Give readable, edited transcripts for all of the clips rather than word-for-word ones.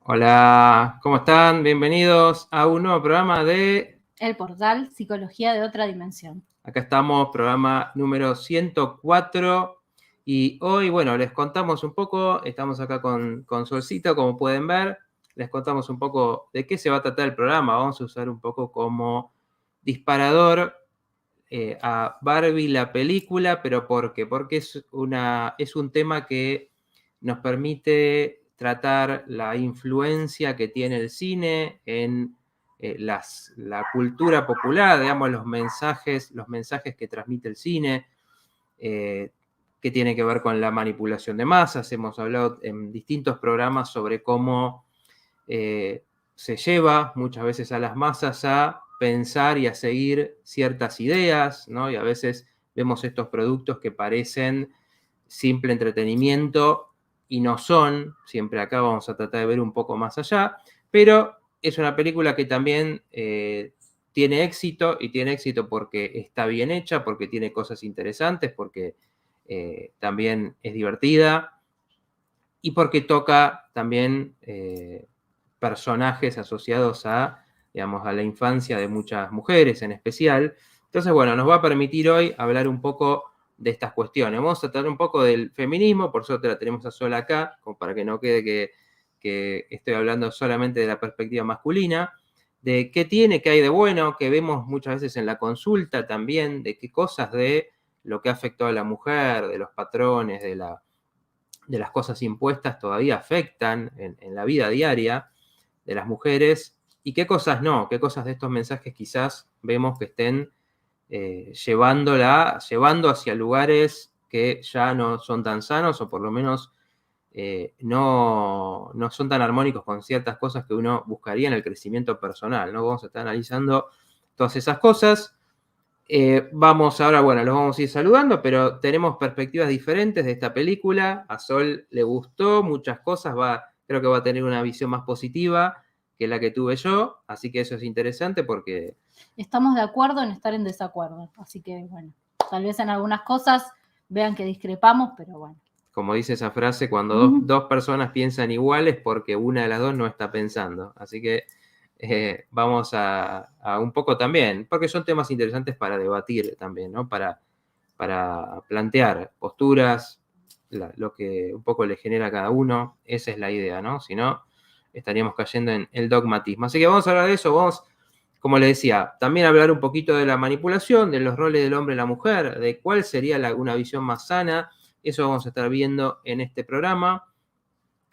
Hola, ¿cómo están? Bienvenidos a un nuevo programa de El portal Psicología de otra dimensión. Acá estamos, programa número 104. Y hoy, bueno, les contamos un poco, estamos acá con Solcito, como pueden ver, les contamos un poco de qué se va a tratar el programa. Vamos a usar un poco como disparador a Barbie la película, pero ¿por qué? Porque es un tema que nos permite tratar la influencia que tiene el cine en la cultura popular, digamos, los mensajes que transmite el cine, que tiene que ver con la manipulación de masas. Hemos hablado en distintos programas sobre cómo se lleva muchas veces a las masas a pensar y a seguir ciertas ideas, ¿no? Y a veces vemos estos productos que parecen simple entretenimiento y no son. Siempre acá vamos a tratar de ver un poco más allá, pero es una película que también tiene éxito, y tiene éxito porque está bien hecha, porque tiene cosas interesantes, porque también es divertida y porque toca también personajes asociados a, digamos, a la infancia de muchas mujeres en especial. Entonces, bueno, nos va a permitir hoy hablar un poco de estas cuestiones. Vamos a tratar un poco del feminismo, por suerte la tenemos a Sol acá, como para que no quede que estoy hablando solamente de la perspectiva masculina, de qué tiene, qué hay de bueno, que vemos muchas veces en la consulta también, de qué cosas de lo que afectó a la mujer, de los patrones, de las cosas impuestas todavía afectan en la vida diaria de las mujeres, y qué cosas no, qué cosas de estos mensajes quizás vemos que estén llevando hacia lugares que ya no son tan sanos, o por lo menos no son tan armónicos con ciertas cosas que uno buscaría en el crecimiento personal, ¿no? Vamos a estar analizando todas esas cosas. Vamos ahora, bueno, los vamos a ir saludando, pero tenemos perspectivas diferentes de esta película. A Sol le gustó muchas cosas, creo que va a tener una visión más positiva que la que tuve yo, así que eso es interesante porque... Estamos de acuerdo en estar en desacuerdo, así que bueno, tal vez en algunas cosas vean que discrepamos, pero bueno. Como dice esa frase, cuando dos personas piensan iguales, porque una de las dos no está pensando. Así que vamos a un poco también, porque son temas interesantes para debatir también, ¿no? Para plantear posturas, lo que un poco le genera a cada uno. Esa es la idea, ¿no? Si no, estaríamos cayendo en el dogmatismo. Así que vamos a hablar de eso, como le decía, también hablar un poquito de la manipulación, de los roles del hombre y la mujer, de cuál sería una visión más sana. Eso vamos a estar viendo en este programa.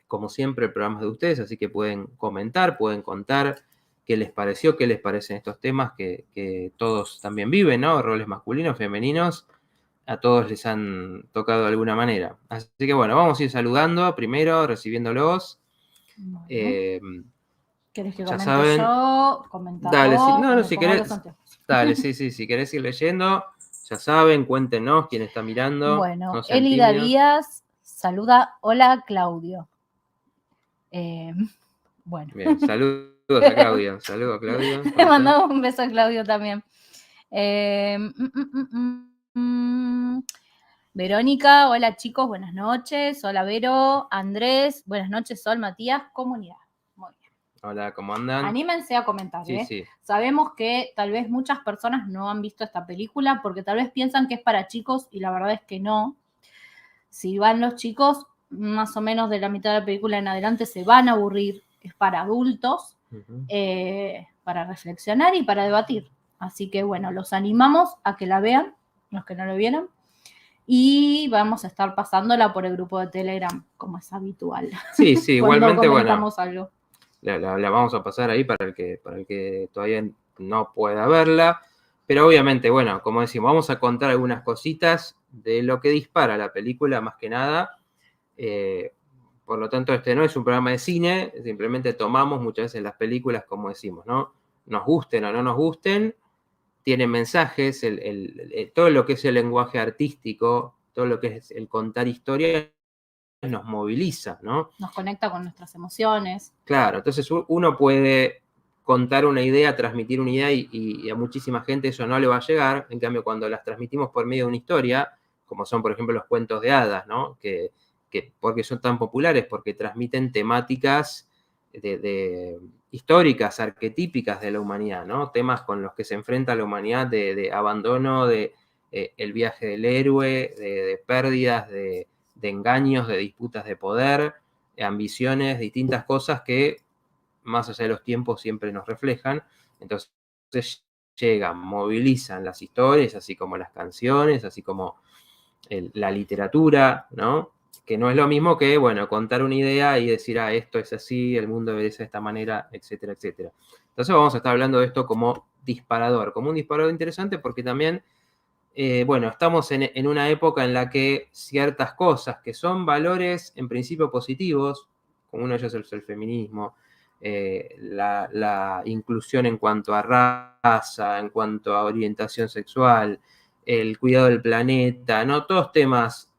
Como siempre, el programa es de ustedes, así que pueden comentar, pueden contar qué les pareció, qué les parecen estos temas que todos también viven, ¿no? Roles masculinos, femeninos, a todos les han tocado de alguna manera. Así que bueno, vamos a ir saludando primero, recibiéndolos. Bueno. ¿Querés que Ya comente saben. yo? Comenta Dale, vos, si querés. Dale, sí, si querés ir leyendo, ya saben, cuéntenos quién está mirando. Bueno, No sean Elida tímidos. Díaz saluda, hola Claudio. Bueno. Bien, saludos a Claudio. Saludos a Claudio. Le mandamos un beso a Claudio también. Verónica, hola chicos, buenas noches. Hola Vero, Andrés, buenas noches, Sol, Matías, comunidad. Muy bien. Hola, ¿cómo andan? Anímense a comentar, Sí, sí. Sabemos que tal vez muchas personas no han visto esta película porque tal vez piensan que es para chicos y la verdad es que no. Si van los chicos, más o menos de la mitad de la película en adelante se van a aburrir. Es para adultos, para reflexionar y para debatir. Así que bueno, los animamos a que la vean, los que no lo vieron. Y vamos a estar pasándola por el grupo de Telegram, como es habitual. Sí, sí, igualmente, comentamos algo. La vamos a pasar ahí para el que todavía no pueda verla. Pero obviamente, bueno, como decimos, vamos a contar algunas cositas de lo que dispara la película, más que nada. Por lo tanto, este no es un programa de cine, simplemente tomamos muchas veces las películas, como decimos, ¿no? Nos gusten o no nos gusten, tienen mensajes, todo lo que es el lenguaje artístico, todo lo que es el contar historias, nos moviliza, ¿no? Nos conecta con nuestras emociones. Claro, entonces uno puede contar una idea, transmitir una idea y a muchísima gente eso no le va a llegar. En cambio, cuando las transmitimos por medio de una historia, como son, por ejemplo, los cuentos de hadas, ¿no? Que porque son tan populares, porque transmiten temáticas históricas, arquetípicas de la humanidad, ¿no? Temas con los que se enfrenta la humanidad de abandono, de el viaje del héroe, de pérdidas, de engaños, de disputas de poder, ambiciones, distintas cosas que más allá de los tiempos siempre nos reflejan. Entonces llegan, movilizan las historias, así como las canciones, así como la literatura, ¿no? Que no es lo mismo que, bueno, contar una idea y decir, esto es así, el mundo debe ser de esta manera, etcétera, etcétera. Entonces vamos a estar hablando de esto como disparador, como un disparador interesante porque también, bueno, estamos en una época en la que ciertas cosas que son valores en principio positivos, como uno de ellos es el feminismo, la inclusión en cuanto a raza, en cuanto a orientación sexual, el cuidado del planeta, ¿no? Todos temas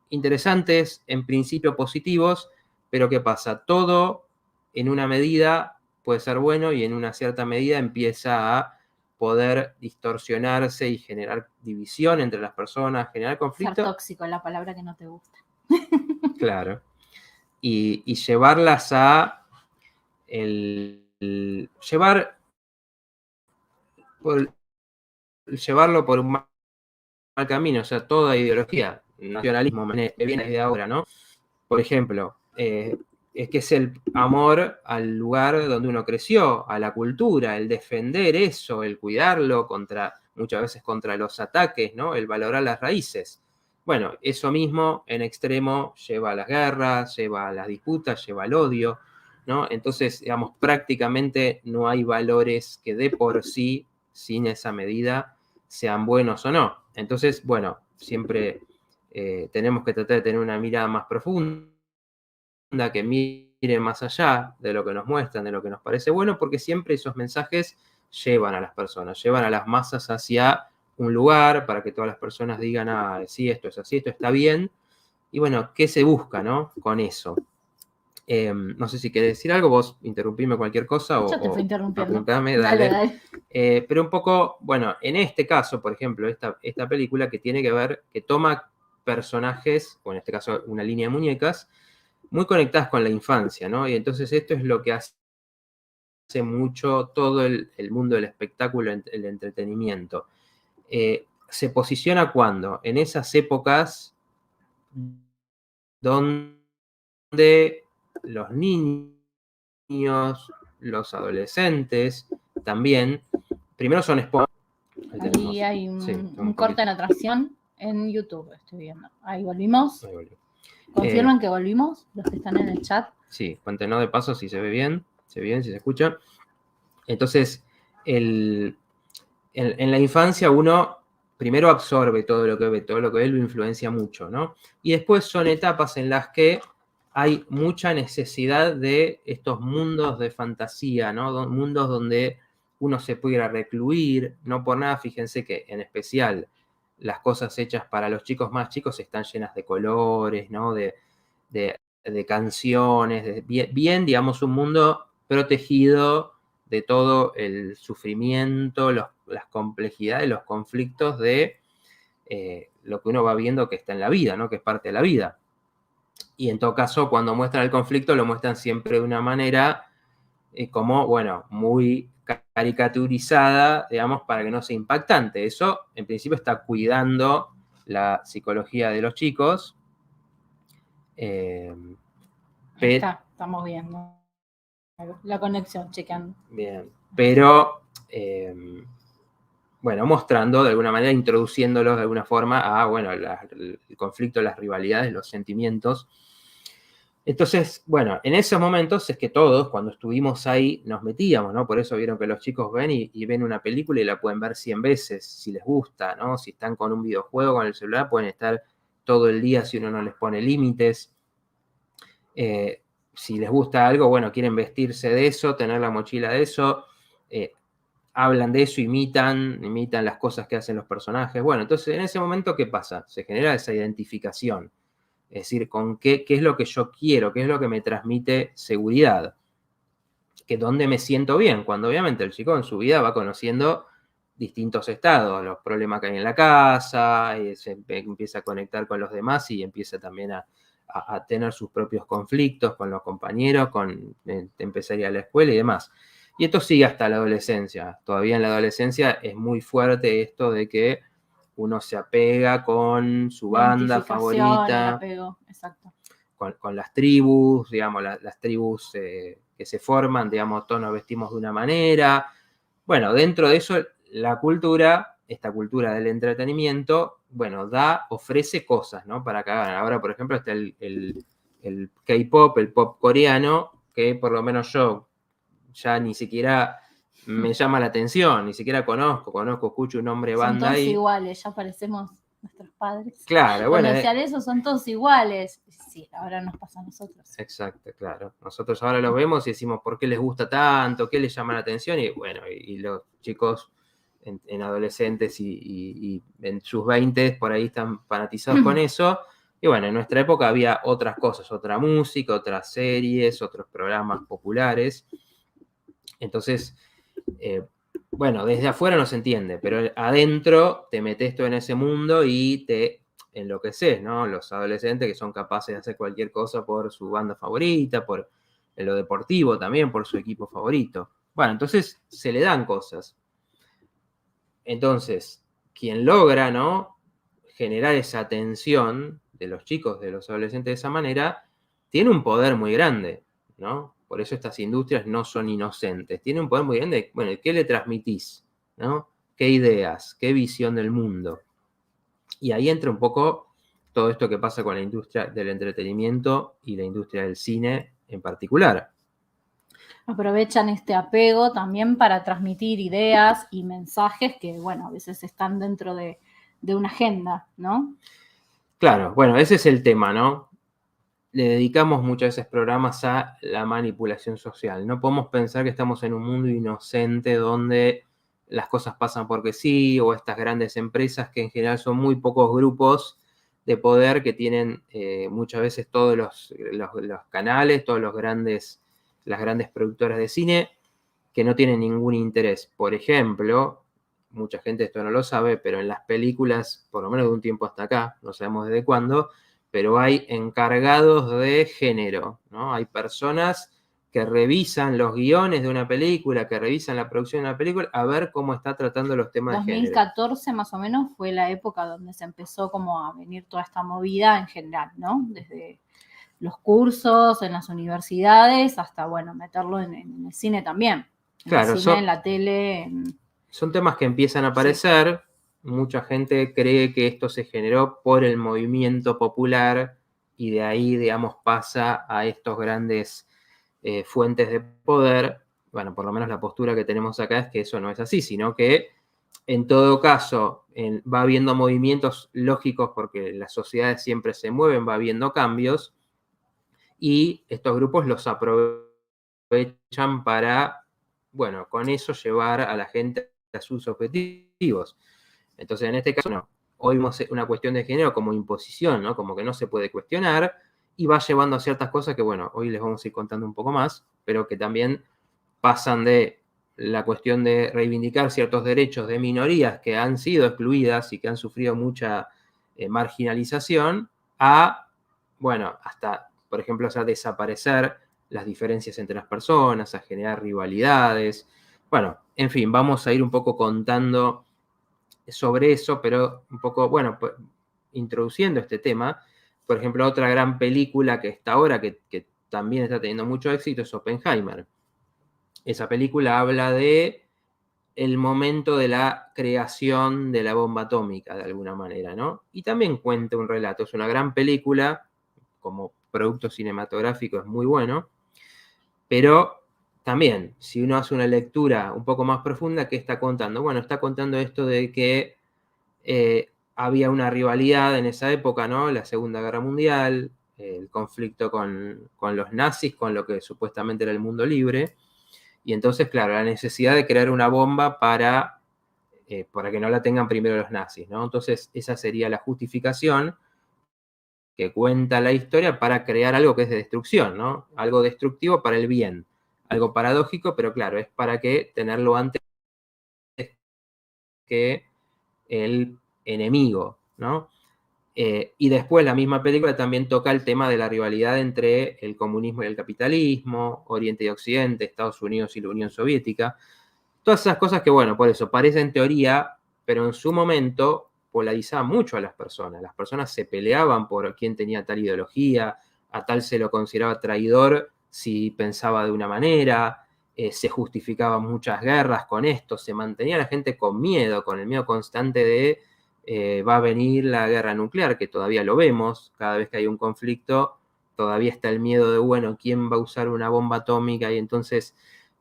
interesantes, en principio positivos, pero ¿qué pasa? Todo en una medida puede ser bueno y en una cierta medida empieza a poder distorsionarse y generar división entre las personas, generar conflicto. Ser tóxico es la palabra que no te gusta. Claro. Y llevarlas a llevarlo por un mal camino, o sea, toda ideología, nacionalismo, que viene de ahora, ¿no? Por ejemplo, es que es el amor al lugar donde uno creció, a la cultura, el defender eso, el cuidarlo muchas veces contra los ataques, ¿no? El valorar las raíces. Bueno, eso mismo en extremo lleva a las guerras, lleva a las disputas, lleva al odio, ¿no? Entonces, digamos, prácticamente no hay valores que de por sí, sin esa medida, sean buenos o no. Entonces, bueno, siempre tenemos que tratar de tener una mirada más profunda, que mire más allá de lo que nos muestran, de lo que nos parece bueno, porque siempre esos mensajes llevan a las personas, llevan a las masas hacia un lugar para que todas las personas digan, sí, esto es así, esto está bien. Y bueno, ¿qué se busca, no? Con eso. No sé si querés decir algo, vos interrumpime cualquier cosa Yo te fui interrumpiendo. Apuntame, dale. Pero un poco, bueno, en este caso, por ejemplo, esta película que tiene que ver, que toma personajes, o en este caso una línea de muñecas, muy conectadas con la infancia, ¿no? Y entonces esto es lo que hace mucho todo el mundo del espectáculo, el entretenimiento. Se posiciona cuando, en esas épocas donde los niños, los adolescentes, también, primero son esponjas. Ahí hay un corte en la atracción en YouTube, estoy viendo. Ahí volvimos. ¿Confirman que volvimos? Los que están en el chat. Sí, cuéntenos de paso si se ve bien, si se escucha. Entonces, en la infancia uno primero absorbe todo lo que ve, lo influencia mucho, ¿no? Y después son etapas en las que hay mucha necesidad de estos mundos de fantasía, ¿no? Mundos donde uno se pudiera recluir, no por nada, fíjense que en especial las cosas hechas para los chicos más chicos están llenas de colores, ¿no? De canciones, bien, digamos, un mundo protegido de todo el sufrimiento, las complejidades, los conflictos de lo que uno va viendo que está en la vida, ¿no? Que es parte de la vida. Y en todo caso, cuando muestran el conflicto, lo muestran siempre de una manera como, bueno, muy caricaturizada, digamos, para que no sea impactante. Eso, en principio, está cuidando la psicología de los chicos. Estamos viendo la conexión, chequeando. Bien, pero bueno, mostrando de alguna manera, introduciéndolos de alguna forma a, bueno, el conflicto, las rivalidades, los sentimientos. Entonces, bueno, en esos momentos es que todos, cuando estuvimos ahí, nos metíamos, ¿no? Por eso vieron que los chicos ven y ven una película y la pueden ver 100 veces, si les gusta, ¿no? Si están con un videojuego, con el celular, pueden estar todo el día si uno no les pone límites. Si les gusta algo, bueno, quieren vestirse de eso, tener la mochila de eso, hablan de eso, imitan las cosas que hacen los personajes. Bueno, entonces en ese momento, ¿qué pasa? Se genera esa identificación. Es decir, con qué es lo que yo quiero, qué es lo que me transmite seguridad. Que dónde me siento bien, cuando obviamente el chico en su vida va conociendo distintos estados, los problemas que hay en la casa, se empieza a conectar con los demás y empieza también a a tener sus propios conflictos con los compañeros, empezaría la escuela y demás. Y esto sigue hasta la adolescencia. Todavía en la adolescencia es muy fuerte esto de que uno se apega con su banda favorita. El apego, exacto. Con las tribus, digamos, las tribus que se forman, digamos, todos nos vestimos de una manera. Bueno, dentro de eso, la cultura, esta cultura del entretenimiento, bueno, ofrece cosas, ¿no? Para que hagan. Ahora, por ejemplo, está el K-pop, el pop coreano, que por lo menos yo ya ni siquiera me llama la atención, ni siquiera conozco, escucho un nombre banda ahí. Son todos iguales, ya parecemos nuestros padres. Claro, bueno. Cuando decían eso, son todos iguales. Sí, ahora nos pasa a nosotros. Exacto, claro. Nosotros ahora los vemos y decimos por qué les gusta tanto, qué les llama la atención, y bueno, y los chicos en adolescentes y en sus 20 por ahí están fanatizados con eso. Y bueno, en nuestra época había otras cosas, otra música, otras series, otros programas populares. Entonces, bueno, desde afuera no se entiende, pero adentro te metes todo en ese mundo y te enloqueces, ¿no? Los adolescentes que son capaces de hacer cualquier cosa por su banda favorita, por lo deportivo también, por su equipo favorito. Bueno, entonces se le dan cosas. Entonces, quien logra, ¿no?, generar esa atención de los chicos, de los adolescentes de esa manera, tiene un poder muy grande, ¿no? Por eso estas industrias no son inocentes. Tienen un poder muy grande. Bueno, ¿qué le transmitís? ¿No? ¿Qué ideas? ¿Qué visión del mundo? Y ahí entra un poco todo esto que pasa con la industria del entretenimiento y la industria del cine en particular. Aprovechan este apego también para transmitir ideas y mensajes que, bueno, a veces están dentro de una agenda, ¿no? Claro, bueno, ese es el tema, ¿no? Le dedicamos muchas veces programas a la manipulación social. No podemos pensar que estamos en un mundo inocente donde las cosas pasan porque sí, o estas grandes empresas que en general son muy pocos grupos de poder que tienen muchas veces todos los canales, todos las grandes productoras de cine que no tienen ningún interés. Por ejemplo, mucha gente esto no lo sabe, pero en las películas, por lo menos de un tiempo hasta acá, no sabemos desde cuándo, pero hay encargados de género, ¿no? Hay personas que revisan los guiones de una película, que revisan la producción de una película, a ver cómo está tratando los temas de género. 2014 más o menos fue la época donde se empezó como a venir toda esta movida en general, ¿no? Desde los cursos, en las universidades, hasta, bueno, meterlo en el cine también. Claro, en el cine, en la tele. Son temas que empiezan a aparecer. Sí. Mucha gente cree que esto se generó por el movimiento popular y de ahí, digamos, pasa a estos grandes fuentes de poder. Bueno, por lo menos la postura que tenemos acá es que eso no es así, sino que en todo caso va habiendo movimientos lógicos porque las sociedades siempre se mueven, va habiendo cambios y estos grupos los aprovechan para, bueno, con eso llevar a la gente a sus objetivos. Entonces, en este caso, no. Hoy vemos una cuestión de género como imposición, ¿no? Como que no se puede cuestionar y va llevando a ciertas cosas que, bueno, hoy les vamos a ir contando un poco más, pero que también pasan de la cuestión de reivindicar ciertos derechos de minorías que han sido excluidas y que han sufrido mucha marginalización a, bueno, hasta, por ejemplo, hacer desaparecer las diferencias entre las personas, a generar rivalidades. Bueno, en fin, vamos a ir un poco contando sobre eso, pero un poco, bueno, introduciendo este tema. Por ejemplo, otra gran película que está ahora, que también está teniendo mucho éxito, es Oppenheimer. Esa película habla de el momento de la creación de la bomba atómica, de alguna manera, ¿no? Y también cuenta un relato. Es una gran película, como producto cinematográfico es muy bueno, pero también, si uno hace una lectura un poco más profunda, ¿qué está contando? Bueno, está contando esto de que había una rivalidad en esa época, ¿no? La Segunda Guerra Mundial, el conflicto con los nazis, con lo que supuestamente era el mundo libre. Y entonces, claro, la necesidad de crear una bomba para que no la tengan primero los nazis, ¿no? Entonces, esa sería la justificación que cuenta la historia para crear algo que es de destrucción, ¿no? Algo destructivo para el bien. Algo paradójico, pero claro, es para que tenerlo antes que el enemigo, ¿no? Y después la misma película también toca el tema de la rivalidad entre el comunismo y el capitalismo, Oriente y Occidente, Estados Unidos y la Unión Soviética. Todas esas cosas que, bueno, por eso parecen teoría, pero en su momento polarizaban mucho a las personas. Las personas se peleaban por quién tenía tal ideología, a tal se lo consideraba traidor si pensaba de una manera, se justificaban muchas guerras con esto, se mantenía la gente con miedo, con el miedo constante de va a venir la guerra nuclear, que todavía lo vemos, cada vez que hay un conflicto, todavía está el miedo de, bueno, ¿quién va a usar una bomba atómica? Y entonces,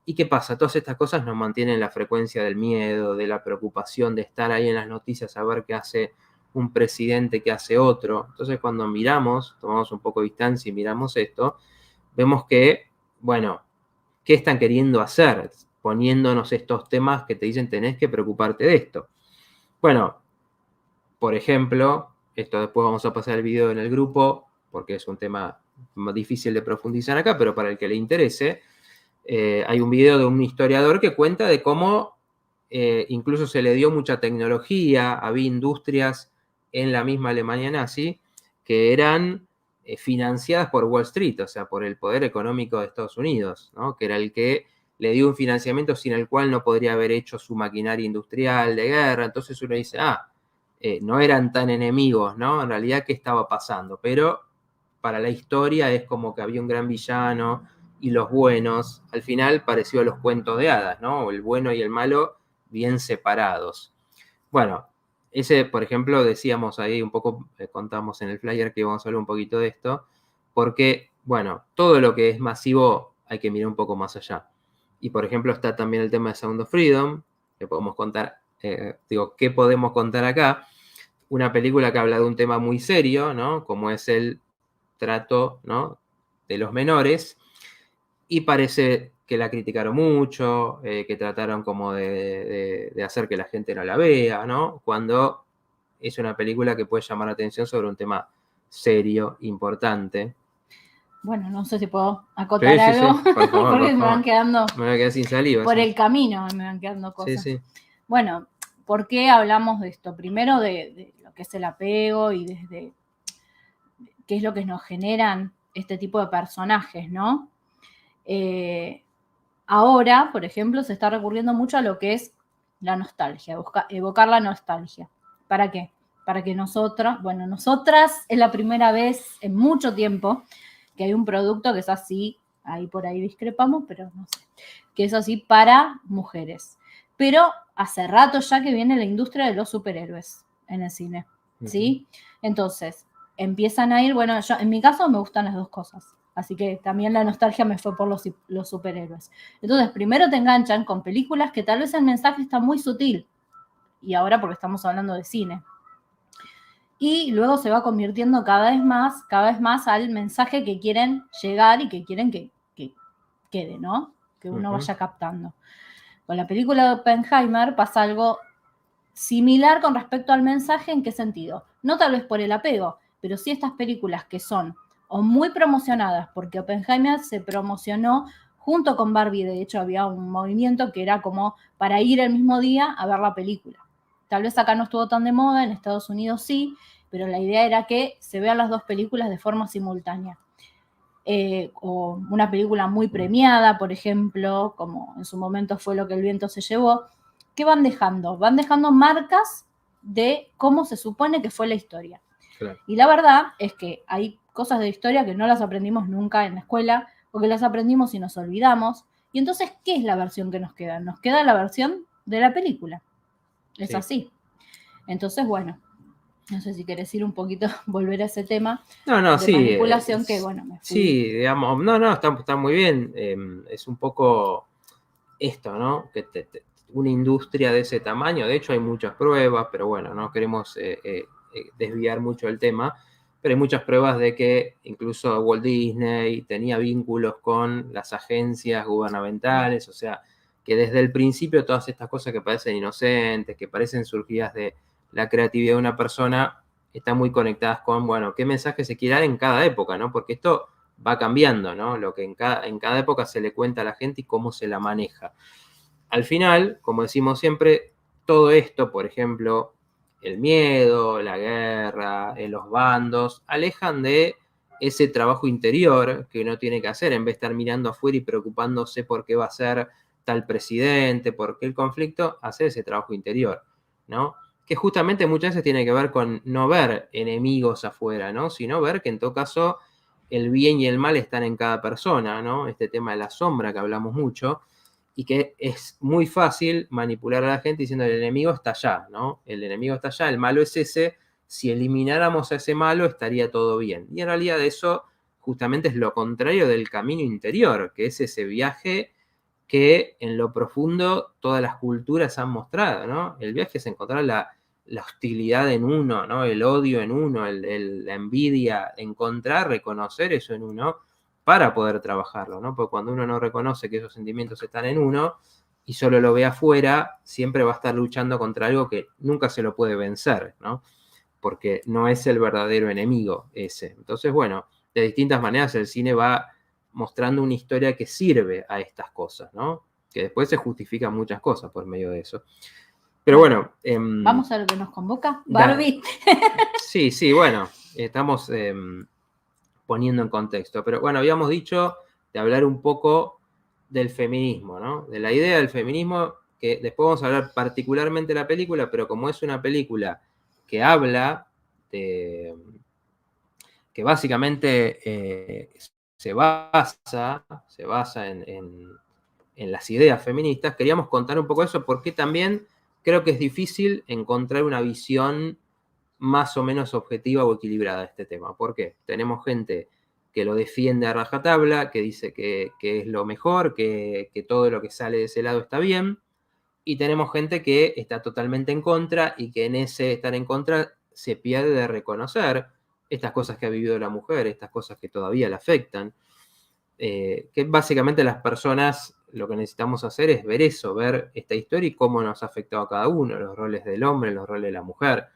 ¿y qué pasa? Todas estas cosas nos mantienen la frecuencia del miedo, de la preocupación, de estar ahí en las noticias a ver qué hace un presidente, qué hace otro. Entonces, cuando miramos, tomamos un poco de distancia y miramos esto, vemos que, bueno, ¿qué están queriendo hacer? Poniéndonos estos temas que te dicen tenés que preocuparte de esto. Bueno, por ejemplo, esto después vamos a pasar el video en el grupo, porque es un tema difícil de profundizar acá, pero para el que le interese, hay un video de un historiador que cuenta de cómo incluso se le dio mucha tecnología, había industrias en la misma Alemania nazi que eran financiadas por Wall Street, o sea, por el poder económico de Estados Unidos, ¿no? Que era el que le dio un financiamiento sin el cual no podría haber hecho su maquinaria industrial de guerra. Entonces uno dice, no eran tan enemigos, ¿no? En realidad, ¿qué estaba pasando? Pero para la historia es como que había un gran villano y los buenos, al final pareció a los cuentos de hadas, ¿no? El bueno y el malo bien separados. Bueno, ese, por ejemplo, decíamos ahí un poco, contamos en el flyer que íbamos a hablar un poquito de esto, porque, bueno, todo lo que es masivo hay que mirar un poco más allá. Y, por ejemplo, está también el tema de Sound of Freedom, que podemos contar, ¿qué podemos contar acá? Una película que habla de un tema muy serio, ¿no? Como es el trato, ¿no? De los menores, y parece que la criticaron mucho, que trataron como de hacer que la gente no la vea, ¿no? Cuando es una película que puede llamar la atención sobre un tema serio, importante. Bueno, no sé si puedo acotar algo, Sí, por favor, porque me van quedando me voy a quedar sin saliva. por el camino, me van quedando cosas. Sí. Bueno, ¿por qué hablamos de esto? Primero de lo que es el apego y desde qué es lo que nos generan este tipo de personajes, ¿no? Ahora, por ejemplo, se está recurriendo mucho a lo que es la nostalgia, evocar la nostalgia. ¿Para qué? Para que nosotras es la primera vez en mucho tiempo que hay un producto que es así, ahí por ahí discrepamos, pero no sé, que es así para mujeres. Pero hace rato ya que viene la industria de los superhéroes en el cine, ¿sí? Entonces, empiezan a ir, bueno, yo en mi caso me gustan las dos cosas. Así que también la nostalgia me fue por los superhéroes. Entonces, primero te enganchan con películas que tal vez el mensaje está muy sutil. Y ahora porque estamos hablando de cine. Y luego se va convirtiendo cada vez más al mensaje que quieren llegar y que quieren que quede, ¿no? Que uno vaya captando. Con la película de Oppenheimer pasa algo similar con respecto al mensaje. ¿En qué sentido? No tal vez por el apego, pero sí estas películas que son o muy promocionadas, porque Oppenheimer se promocionó junto con Barbie. De hecho, había un movimiento que era como para ir el mismo día a ver la película. Tal vez acá no estuvo tan de moda, en Estados Unidos sí, pero la idea era que se vean las dos películas de forma simultánea. O una película muy premiada, por ejemplo, como en su momento fue Lo que el viento se llevó. ¿Qué van dejando? Van dejando marcas de cómo se supone que fue la historia. Claro. Y la verdad es que hay cosas de historia que no las aprendimos nunca en la escuela, o que las aprendimos y nos olvidamos. Y entonces, ¿qué es la versión que nos queda? Nos queda la versión de la película. Es así. Entonces, bueno, no sé si querés ir un poquito, volver a ese tema de manipulación que, bueno, me fui. Sí, digamos, está muy bien. Es un poco esto, ¿no? Que una industria de ese tamaño, de hecho hay muchas pruebas, pero bueno, no queremos desviar mucho el tema, pero hay muchas pruebas de que incluso Walt Disney tenía vínculos con las agencias gubernamentales, o sea, que desde el principio todas estas cosas que parecen inocentes, que parecen surgidas de la creatividad de una persona, están muy conectadas con, bueno, qué mensaje se quiere dar en cada época, ¿no? Porque esto va cambiando, ¿no? Lo que en cada época se le cuenta a la gente y cómo se la maneja. Al final, como decimos siempre, todo esto, por ejemplo, el miedo, la guerra, los bandos, alejan de ese trabajo interior que uno tiene que hacer en vez de estar mirando afuera y preocupándose por qué va a ser tal presidente, por qué el conflicto, hacer ese trabajo interior, ¿no? Que justamente muchas veces tiene que ver con no ver enemigos afuera, ¿no? Sino ver que en todo caso el bien y el mal están en cada persona, ¿no? Este tema de la sombra que hablamos mucho, y que es muy fácil manipular a la gente diciendo el enemigo está allá, ¿no? El enemigo está allá, el malo es ese, si elimináramos a ese malo estaría todo bien. Y en realidad eso justamente es lo contrario del camino interior, que es ese viaje que en lo profundo todas las culturas han mostrado, ¿no? El viaje es encontrar la hostilidad en uno, ¿no? El odio en uno, la envidia, encontrar, reconocer eso en uno para poder trabajarlo, ¿no? Porque cuando uno no reconoce que esos sentimientos están en uno y solo lo ve afuera, siempre va a estar luchando contra algo que nunca se lo puede vencer, ¿no? Porque no es el verdadero enemigo ese. Entonces, bueno, de distintas maneras el cine va mostrando una historia que sirve a estas cosas, ¿no? Que después se justifican muchas cosas por medio de eso. Pero bueno. Vamos a lo que nos convoca. Barbie. Sí, bueno, estamos poniendo en contexto. Pero bueno, habíamos dicho de hablar un poco del feminismo, ¿no? De la idea del feminismo, que después vamos a hablar particularmente de la película, pero como es una película que habla de, que básicamente se basa en las ideas feministas, queríamos contar un poco eso porque también creo que es difícil encontrar una visión más o menos objetiva o equilibrada de este tema. ¿Por qué? Tenemos gente que lo defiende a rajatabla, que dice que es lo mejor, que todo lo que sale de ese lado está bien, y tenemos gente que está totalmente en contra y que en ese estar en contra se pierde de reconocer estas cosas que ha vivido la mujer, estas cosas que todavía la afectan. Que básicamente las personas lo que necesitamos hacer es ver eso, ver esta historia y cómo nos ha afectado a cada uno, los roles del hombre, los roles de la mujer,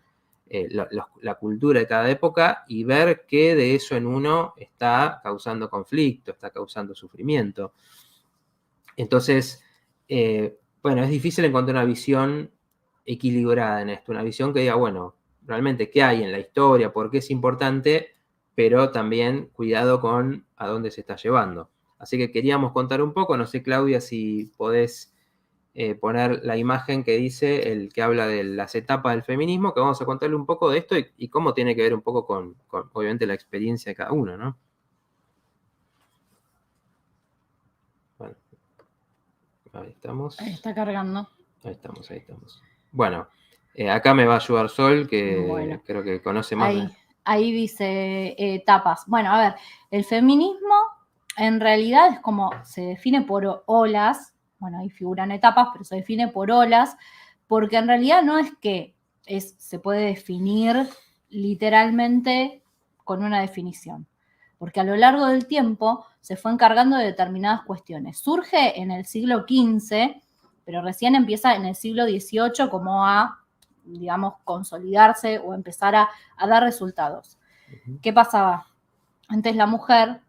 la cultura de cada época, y ver qué de eso en uno está causando conflicto, está causando sufrimiento. Entonces, bueno, es difícil encontrar una visión equilibrada en esto, una visión que diga, bueno, realmente qué hay en la historia, por qué es importante, pero también cuidado con a dónde se está llevando. Así que queríamos contar un poco, no sé, Claudia, si podés poner la imagen que dice el que habla de las etapas del feminismo, que vamos a contarle un poco de esto y cómo tiene que ver un poco con obviamente, la experiencia de cada uno, ¿no? Bueno, ahí estamos. Ahí está cargando. Ahí estamos. Bueno, acá me va a ayudar Sol, que creo que conoce más. Ahí dice etapas. Bueno, a ver, el feminismo en realidad es como se define por olas. Bueno, ahí figuran etapas, pero se define por olas, porque en realidad no es que se puede definir literalmente con una definición, porque a lo largo del tiempo se fue encargando de determinadas cuestiones. Surge en el siglo XV, pero recién empieza en el siglo XVIII como a, digamos, consolidarse o empezar a dar resultados. ¿Qué pasaba? Antes la mujer,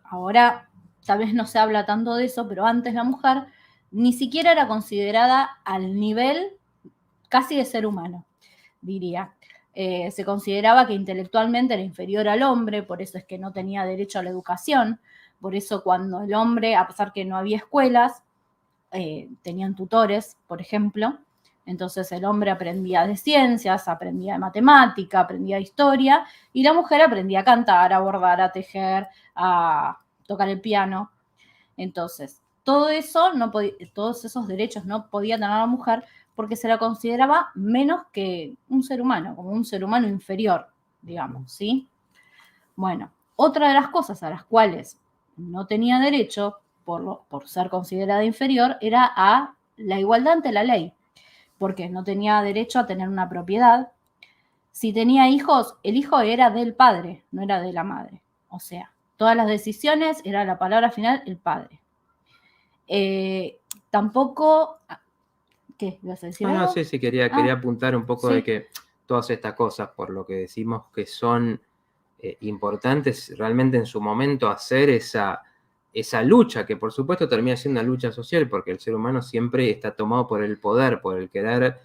ahora tal vez no se habla tanto de eso, pero antes la mujer ni siquiera era considerada al nivel casi de ser humano, diría. Se consideraba que intelectualmente era inferior al hombre, por eso es que no tenía derecho a la educación, por eso cuando el hombre, a pesar que no había escuelas, tenían tutores, por ejemplo, entonces el hombre aprendía de ciencias, aprendía de matemática, aprendía de historia, y la mujer aprendía a cantar, a bordar, a tejer, a tocar el piano. Entonces, todo eso todos esos derechos no podía tener la mujer porque se la consideraba menos que un ser humano, como un ser humano inferior, digamos, ¿sí? Bueno, otra de las cosas a las cuales no tenía derecho por ser considerada inferior era a la igualdad ante la ley, porque no tenía derecho a tener una propiedad. Si tenía hijos, el hijo era del padre, no era de la madre. O sea, todas las decisiones, era la palabra final, el padre. Tampoco... ¿Qué? ¿Ibas a decir algo? No, sí, quería apuntar un poco de que todas estas cosas, por lo que decimos que son importantes realmente en su momento hacer esa lucha, que por supuesto termina siendo una lucha social, porque el ser humano siempre está tomado por el poder, por el querer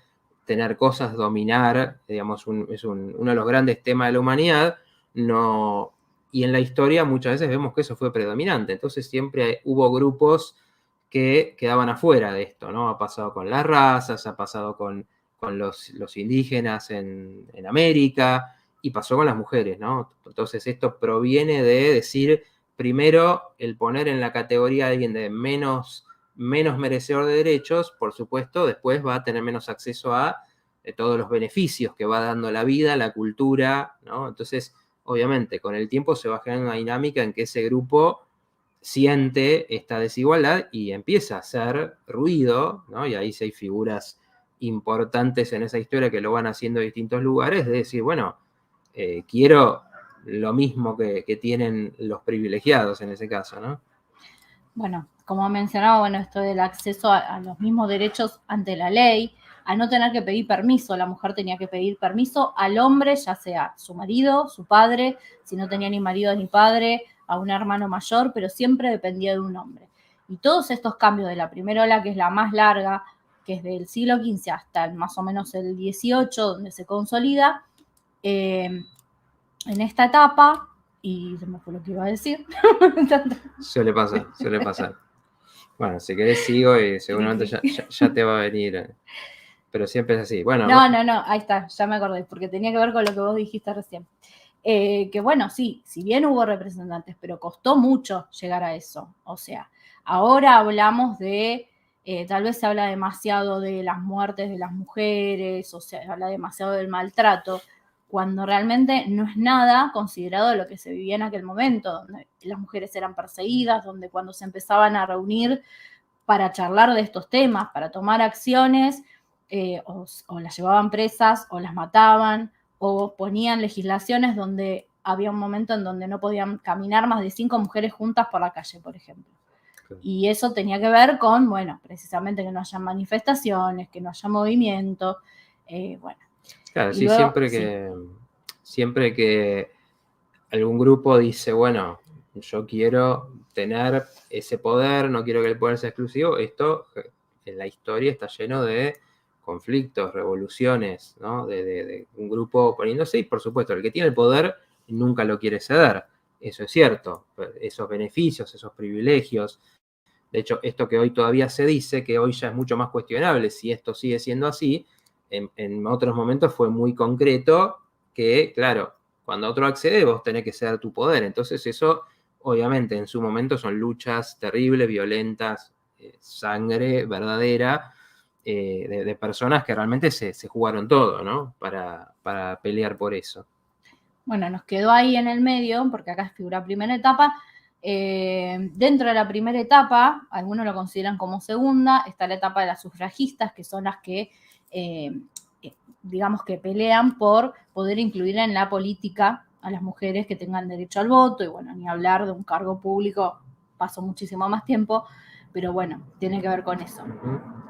tener cosas, dominar, digamos, es uno de los grandes temas de la humanidad, y en la historia muchas veces vemos que eso fue predominante, entonces siempre hubo grupos que quedaban afuera de esto, ¿no? Ha pasado con las razas, ha pasado con los indígenas en América, y pasó con las mujeres, ¿no? Entonces esto proviene de decir, primero, el poner en la categoría a alguien de menos merecedor de derechos, por supuesto, después va a tener menos acceso a todos los beneficios que va dando la vida, la cultura, ¿no? Entonces, obviamente, con el tiempo se va generando una dinámica en que ese grupo siente esta desigualdad y empieza a hacer ruido, ¿no? Y ahí sí hay figuras importantes en esa historia que lo van haciendo en distintos lugares, de decir, bueno, quiero lo mismo que tienen los privilegiados en ese caso, ¿no? Bueno, como mencionaba, bueno, esto del acceso a los mismos derechos ante la ley, a no tener que pedir permiso, la mujer tenía que pedir permiso al hombre, ya sea su marido, su padre, si no tenía ni marido ni padre, a un hermano mayor, pero siempre dependía de un hombre. Y todos estos cambios de la primera ola, que es la más larga, que es del siglo XV hasta más o menos el XVIII, donde se consolida, en esta etapa, y se me fue lo que iba a decir. Suele pasar. Bueno, si querés sigo y seguramente ya te va a venir, pero siempre es así. Bueno, no, ahí está, ya me acordé, porque tenía que ver con lo que vos dijiste recién. Que bueno, sí, si bien hubo representantes, pero costó mucho llegar a eso. O sea, ahora hablamos de, tal vez se habla demasiado de las muertes de las mujeres, o sea, se habla demasiado del maltrato, cuando realmente no es nada considerado de lo que se vivía en aquel momento, donde las mujeres eran perseguidas, donde cuando se empezaban a reunir para charlar de estos temas, para tomar acciones, o las llevaban presas, o las mataban, o ponían legislaciones donde había un momento en donde no podían caminar más de 5 mujeres juntas por la calle, por ejemplo. Y eso tenía que ver con, bueno, precisamente que no haya manifestaciones, que no haya movimiento, bueno. Claro, sí, luego, siempre que algún grupo dice, bueno, yo quiero tener ese poder, no quiero que el poder sea exclusivo, esto en la historia está lleno de conflictos, revoluciones, ¿no? De un grupo poniéndose, y por supuesto, el que tiene el poder nunca lo quiere ceder, eso es cierto, esos beneficios, esos privilegios. De hecho, esto que hoy todavía se dice, que hoy ya es mucho más cuestionable si esto sigue siendo así, en otros momentos fue muy concreto que, claro, cuando otro accede, vos tenés que ceder tu poder. Entonces eso, obviamente, en su momento son luchas terribles, violentas, sangre verdadera, de personas que realmente se jugaron todo, ¿no? Para pelear por eso. Bueno, nos quedó ahí en el medio, porque acá figura primera etapa. Dentro de la primera etapa, algunos lo consideran como segunda, está la etapa de las sufragistas, que son las que, digamos que pelean por poder incluir en la política a las mujeres que tengan derecho al voto, y bueno, ni hablar de un cargo público, pasó muchísimo más tiempo, pero bueno, tiene que ver con eso.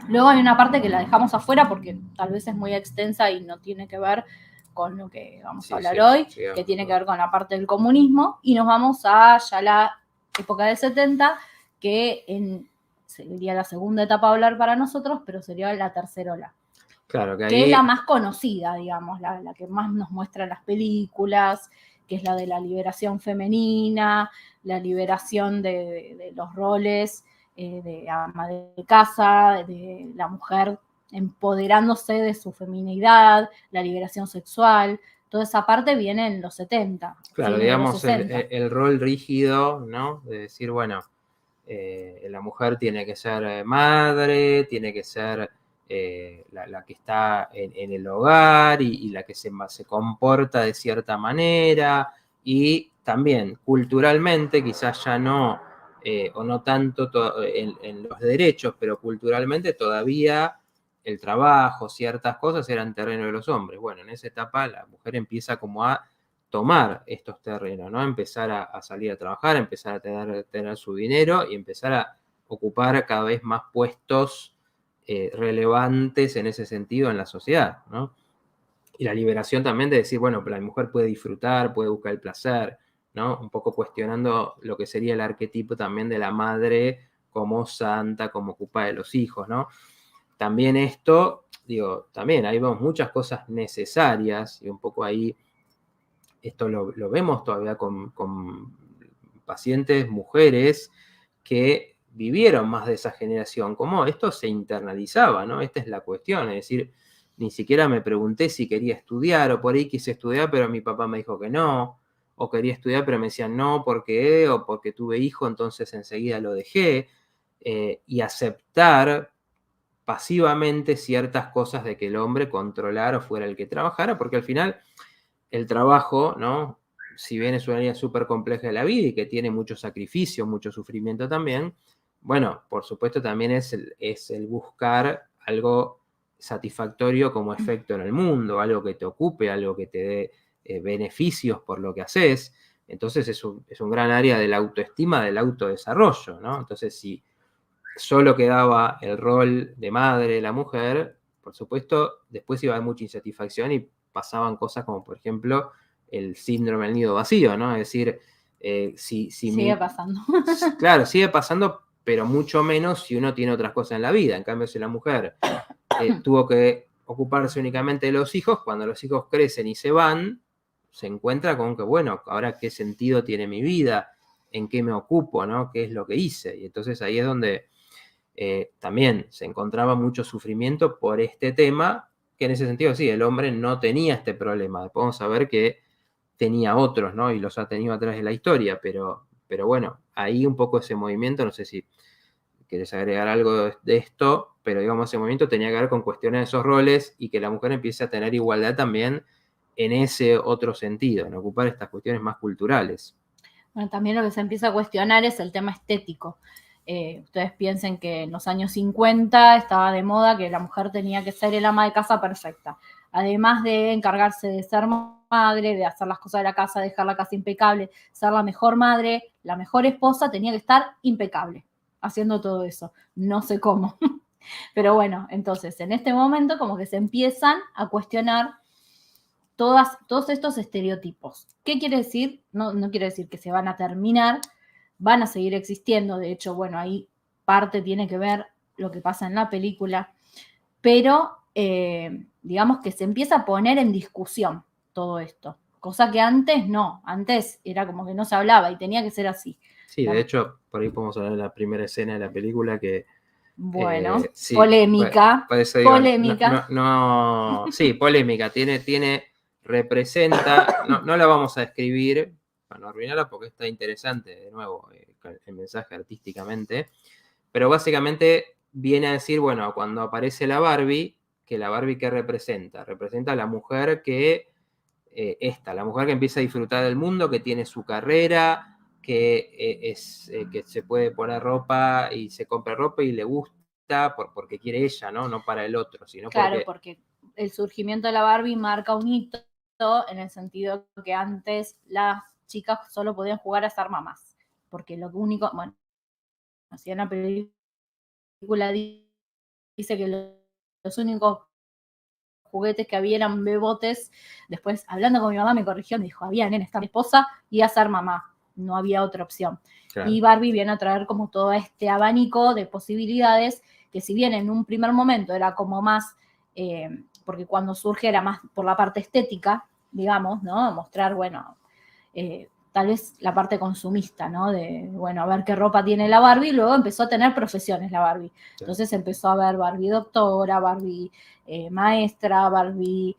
Luego hay una parte que la dejamos afuera porque tal vez es muy extensa y no tiene que ver con lo que vamos a hablar hoy, que tiene que ver con la parte del comunismo, y nos vamos a ya la época del 70, que sería la segunda etapa a hablar para nosotros, pero sería la tercera ola. Claro, que es la más conocida, digamos, la que más nos muestran las películas, que es la de la liberación femenina, la liberación de los roles de ama de casa, de la mujer empoderándose de su feminidad, la liberación sexual, toda esa parte viene en los 70. Claro, digamos, el rol rígido, ¿no? De decir, bueno, la mujer tiene que ser madre, tiene que ser la que está en el hogar y la que se comporta de cierta manera, y también culturalmente, quizás ya no, o no tanto en los derechos, pero culturalmente todavía el trabajo, ciertas cosas eran terreno de los hombres. Bueno, en esa etapa la mujer empieza como a tomar estos terrenos, ¿no? Empezar a salir a trabajar, empezar a tener su dinero y empezar a ocupar cada vez más puestos relevantes en ese sentido en la sociedad, ¿no? Y la liberación también de decir, bueno, la mujer puede disfrutar, puede buscar el placer, ¿no? Un poco cuestionando lo que sería el arquetipo también de la madre como santa, como ocupa de los hijos, ¿no? También esto digo, también ahí vemos muchas cosas necesarias y un poco ahí esto lo vemos todavía con pacientes, mujeres que vivieron más de esa generación, como esto se internalizaba, ¿no? Esta es la cuestión, es decir, ni siquiera me pregunté si quería estudiar, o por ahí quise estudiar, pero mi papá me dijo que no, o quería estudiar, pero me decían no, porque, o porque tuve hijo, entonces enseguida lo dejé, y aceptar pasivamente ciertas cosas de que el hombre controlara o fuera el que trabajara, porque al final el trabajo, ¿no? Si bien es una área súper compleja de la vida y que tiene mucho sacrificio, mucho sufrimiento también, bueno, por supuesto también es el buscar algo satisfactorio como efecto en el mundo, algo que te ocupe, algo que te dé beneficios por lo que haces. Entonces es un gran área de la autoestima, del autodesarrollo, ¿no? Entonces si solo quedaba el rol de madre de la mujer, por supuesto, después iba a haber mucha insatisfacción y pasaban cosas como, por ejemplo, el síndrome del nido vacío, ¿no? Es decir, Sigue pasando. Claro, sigue pasando, pero mucho menos si uno tiene otras cosas en la vida. En cambio, si la mujer tuvo que ocuparse únicamente de los hijos, cuando los hijos crecen y se van, se encuentra con que, bueno, ahora qué sentido tiene mi vida, en qué me ocupo, ¿no? ¿Qué es lo que hice? Y entonces ahí es donde también se encontraba mucho sufrimiento por este tema, que en ese sentido sí, el hombre no tenía este problema. Podemos saber que tenía otros, ¿no? Y los ha tenido a través de la historia, pero bueno, ahí un poco ese movimiento, no sé si quieres agregar algo de esto, pero digamos, ese movimiento tenía que ver con cuestiones de esos roles y que la mujer empiece a tener igualdad también en ese otro sentido, en ocupar estas cuestiones más culturales. Bueno, también lo que se empieza a cuestionar es el tema estético. Ustedes piensen que en los años 50 estaba de moda que la mujer tenía que ser el ama de casa perfecta. Además de encargarse de ser madre, de hacer las cosas de la casa, dejar la casa impecable, ser la mejor madre, la mejor esposa, tenía que estar impecable haciendo todo eso. No sé cómo. Pero bueno, entonces en este momento como que se empiezan a cuestionar todos estos estereotipos. ¿Qué quiere decir? No quiere decir que se van a terminar, van a seguir existiendo. De hecho, bueno, ahí parte tiene que ver lo que pasa en la película, pero digamos que se empieza a poner en discusión todo esto, cosa que antes no, antes era como que no se hablaba y tenía que ser así. Sí, de hecho, por ahí podemos hablar de la primera escena de la película que Bueno, sí, polémica, por eso digo, polémica. sí, polémica, representa, no la vamos a describir para no arruinarla porque está interesante, de nuevo, el mensaje artísticamente, pero básicamente viene a decir, bueno, cuando aparece la Barbie, que la Barbie ¿qué representa? Representa a la mujer que, la mujer que empieza a disfrutar del mundo, que tiene su carrera, que se puede poner ropa y se compra ropa y le gusta porque quiere ella, ¿no? No para el otro, sino claro, porque el surgimiento de la Barbie marca un hito en el sentido que antes las chicas solo podían jugar a ser mamás, porque lo único, bueno, así en la película dice que los únicos juguetes que había eran bebotes. Después, hablando con mi mamá, me corrigió, me dijo, había nena, esta mi esposa y a ser mamá, no había otra opción. Claro. Y Barbie viene a traer como todo este abanico de posibilidades que si bien en un primer momento era como más, porque cuando surge era más por la parte estética, digamos, ¿no? Mostrar, bueno, tal vez la parte consumista, ¿no? De, bueno, a ver qué ropa tiene la Barbie, luego empezó a tener profesiones la Barbie. Entonces empezó a ver Barbie doctora, Barbie maestra, Barbie,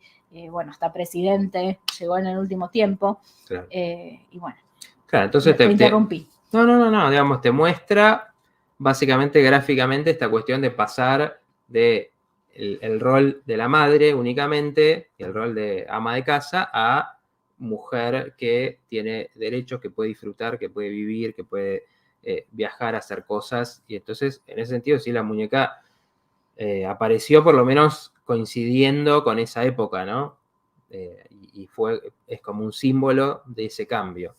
bueno, hasta presidente, llegó en el último tiempo. Claro. Y bueno, claro, entonces te interrumpí. No, digamos, te muestra básicamente gráficamente esta cuestión de pasar de el rol de la madre únicamente, y el rol de ama de casa, a mujer que tiene derechos, que puede disfrutar, que puede vivir, que puede viajar, hacer cosas. Y entonces, en ese sentido, sí, la muñeca apareció por lo menos coincidiendo con esa época, ¿no? Es como un símbolo de ese cambio.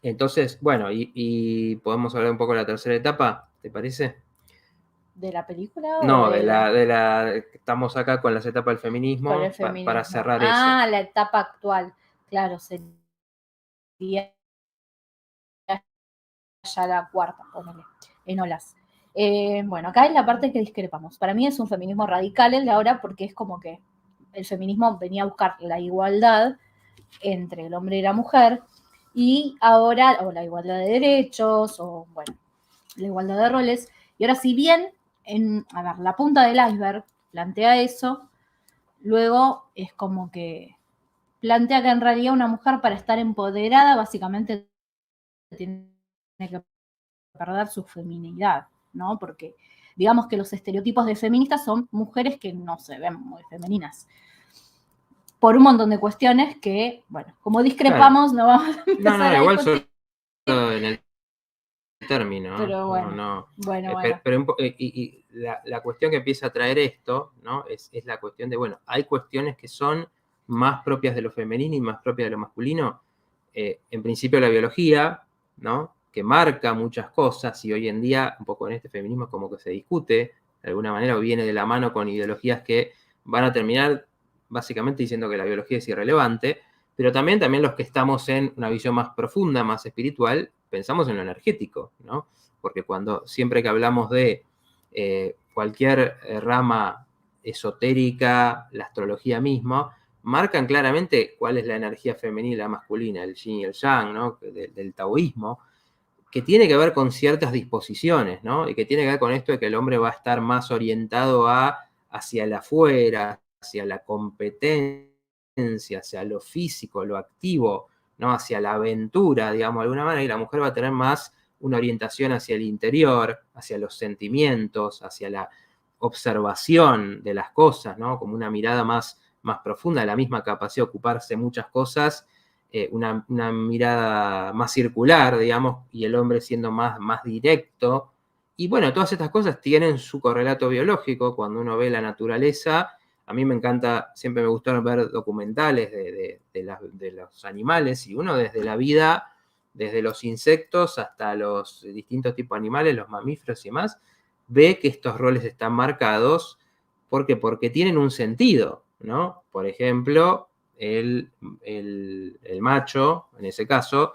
Entonces, bueno, y podemos hablar un poco de la tercera etapa, ¿te parece? ¿De la película? No, estamos acá con las etapas del feminismo, para cerrar eso. Ah, la etapa actual, claro, sería ya la cuarta, ponele, en olas. Bueno, acá es la parte que discrepamos. Para mí es un feminismo radical el de ahora porque es como que el feminismo venía a buscar la igualdad entre el hombre y la mujer y ahora, o la igualdad de derechos, o bueno, la igualdad de roles. Y ahora, si bien, a ver, la punta del iceberg plantea eso, luego es como que plantea que en realidad una mujer para estar empoderada básicamente tiene que perder su feminidad, ¿no? Porque digamos que los estereotipos de feministas son mujeres que no se ven muy femeninas. Por un montón de cuestiones que, bueno, como discrepamos, no vamos a empezar a igual discutir. solo en el término, Pero bueno, no. bueno. Pero y la cuestión que empieza a traer esto, ¿no? Es la cuestión de, bueno, hay cuestiones que son más propias de lo femenino y más propias de lo masculino. En principio la biología, ¿no? Que marca muchas cosas y hoy en día, un poco en este feminismo, como que se discute de alguna manera o viene de la mano con ideologías que van a terminar básicamente diciendo que la biología es irrelevante, pero también los que estamos en una visión más profunda, más espiritual, pensamos en lo energético, ¿no? Porque siempre que hablamos de cualquier rama esotérica, la astrología misma, marcan claramente cuál es la energía femenina y la masculina, el yin y el yang, ¿no? Del taoísmo, que tiene que ver con ciertas disposiciones, ¿no? Y que tiene que ver con esto de que el hombre va a estar más orientado hacia el afuera, hacia la competencia, hacia lo físico, lo activo, ¿no? Hacia la aventura, digamos, de alguna manera, y la mujer va a tener más una orientación hacia el interior, hacia los sentimientos, hacia la observación de las cosas, ¿no? Como una mirada más profunda, la misma capacidad de ocuparse de muchas cosas, una mirada más circular, digamos, y el hombre siendo más directo. Y bueno, todas estas cosas tienen su correlato biológico. Cuando uno ve la naturaleza, a mí me encanta, siempre me gustaron ver documentales de los animales, y uno desde la vida, desde los insectos hasta los distintos tipos de animales, los mamíferos y demás, ve que estos roles están marcados. ¿Por qué? Porque tienen un sentido, ¿no? Por ejemplo, el macho, en ese caso,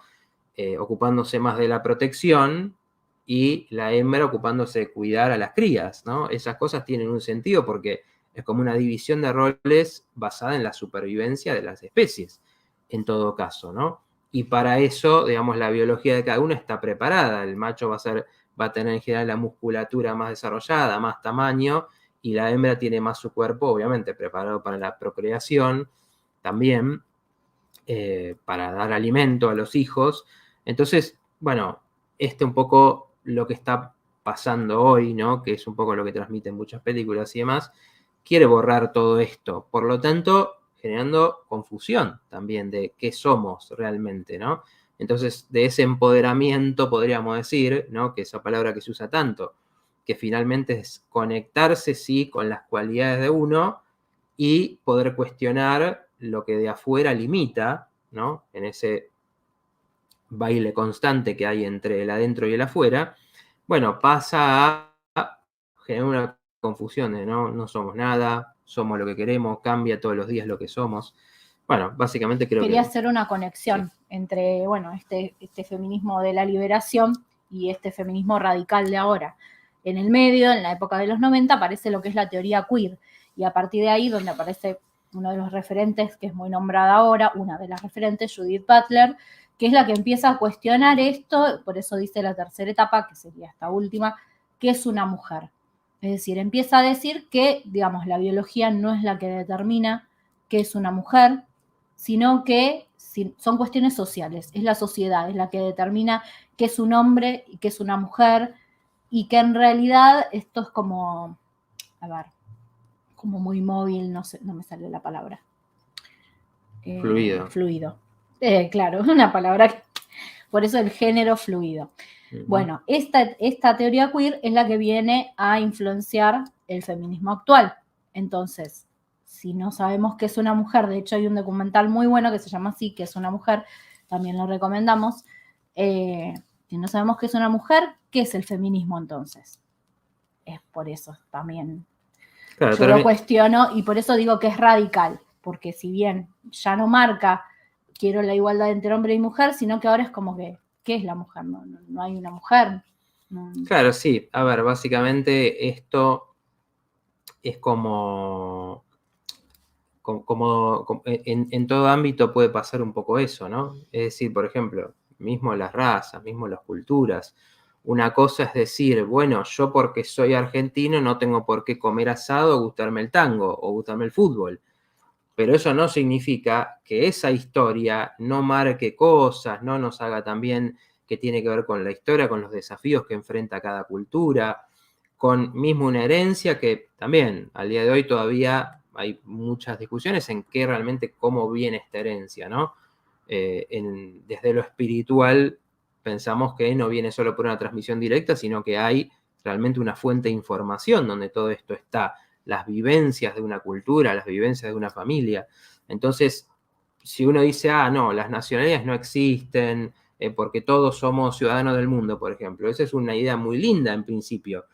ocupándose más de la protección y la hembra ocupándose de cuidar a las crías, ¿no? Esas cosas tienen un sentido porque es como una división de roles basada en la supervivencia de las especies, en todo caso, ¿no? Y para eso, digamos, la biología de cada uno está preparada. El macho va a tener en general la musculatura más desarrollada, más tamaño, y la hembra tiene más su cuerpo, obviamente, preparado para la procreación también, para dar alimento a los hijos. Entonces, bueno, un poco lo que está pasando hoy, ¿no? Que es un poco lo que transmiten muchas películas y demás, quiere borrar todo esto. Por lo tanto, generando confusión también de qué somos realmente, ¿no? Entonces, de ese empoderamiento podríamos decir, ¿no? Que esa palabra que se usa tanto, que finalmente es conectarse, sí, con las cualidades de uno y poder cuestionar lo que de afuera limita, ¿no? En ese baile constante que hay entre el adentro y el afuera, bueno, pasa a generar una confusión de no somos nada, somos lo que queremos, cambia todos los días lo que somos. Bueno, básicamente creo Quería que... hacer una conexión Sí. entre, bueno, este feminismo de la liberación y este feminismo radical de ahora. En el medio, en la época de los 90, aparece lo que es la teoría queer, y a partir de ahí, donde aparece uno de los referentes, que es muy nombrada ahora, una de las referentes, Judith Butler, que es la que empieza a cuestionar esto, por eso dice la tercera etapa, que sería esta última, que es una mujer. Es decir, empieza a decir que, digamos, la biología no es la que determina qué es una mujer, sino que son cuestiones sociales, es la sociedad, es la que determina qué es un hombre y qué es una mujer, y que en realidad esto es como, a ver, como muy móvil, no sé, no me sale la palabra. Fluido. Fluido. Claro, una palabra que, por eso el género fluido. Bueno, esta teoría queer es la que viene a influenciar el feminismo actual. Entonces, si no sabemos qué es una mujer, de hecho hay un documental muy bueno que se llama así, que es una mujer, también lo recomendamos. Si no sabemos qué es una mujer, ¿qué es el feminismo entonces? Es por eso también Claro, yo lo cuestiono, y por eso digo que es radical, porque si bien ya no marca quiero la igualdad entre hombre y mujer, sino que ahora es como que, ¿qué es la mujer? No hay una mujer. Claro, sí. A ver, básicamente esto es como en todo ámbito puede pasar un poco eso, ¿no? Es decir, por ejemplo, mismo las razas, mismo las culturas. Una cosa es decir, bueno, yo porque soy argentino no tengo por qué comer asado o gustarme el tango o gustarme el fútbol. Pero eso no significa que esa historia no marque cosas, no nos haga también que tiene que ver con la historia, con los desafíos que enfrenta cada cultura, con mismo una herencia que también al día de hoy todavía hay muchas discusiones en qué realmente cómo viene esta herencia, ¿no? Desde lo espiritual pensamos que no viene solo por una transmisión directa, sino que hay realmente una fuente de información donde todo esto está, las vivencias de una cultura, las vivencias de una familia. Entonces, si uno dice, no, las nacionalidades no existen, porque todos somos ciudadanos del mundo, por ejemplo, esa es una idea muy linda en principio,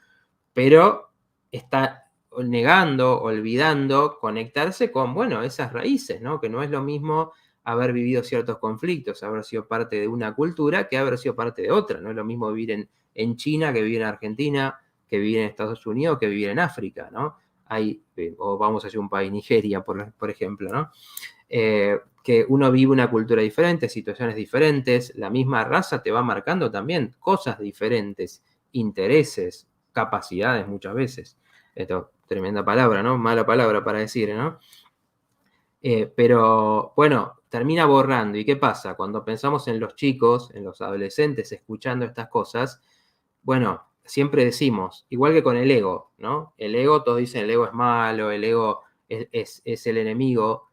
pero está negando, olvidando conectarse con, bueno, esas raíces, ¿no? Que no es lo mismo haber vivido ciertos conflictos, haber sido parte de una cultura que haber sido parte de otra. No es lo mismo vivir en China que vivir en Argentina, que vivir en Estados Unidos, que vivir en África, ¿no? O vamos a hacer un país, Nigeria, por ejemplo, ¿no? Que uno vive una cultura diferente, situaciones diferentes, la misma raza te va marcando también cosas diferentes, intereses, capacidades muchas veces. Esto, tremenda palabra, ¿no? Mala palabra para decir, ¿no? Pero bueno, termina borrando. ¿Y qué pasa? Cuando pensamos en los chicos, en los adolescentes, escuchando estas cosas, bueno, siempre decimos, igual que con el ego, ¿no? El ego, todos dicen el ego es malo, el ego es el enemigo,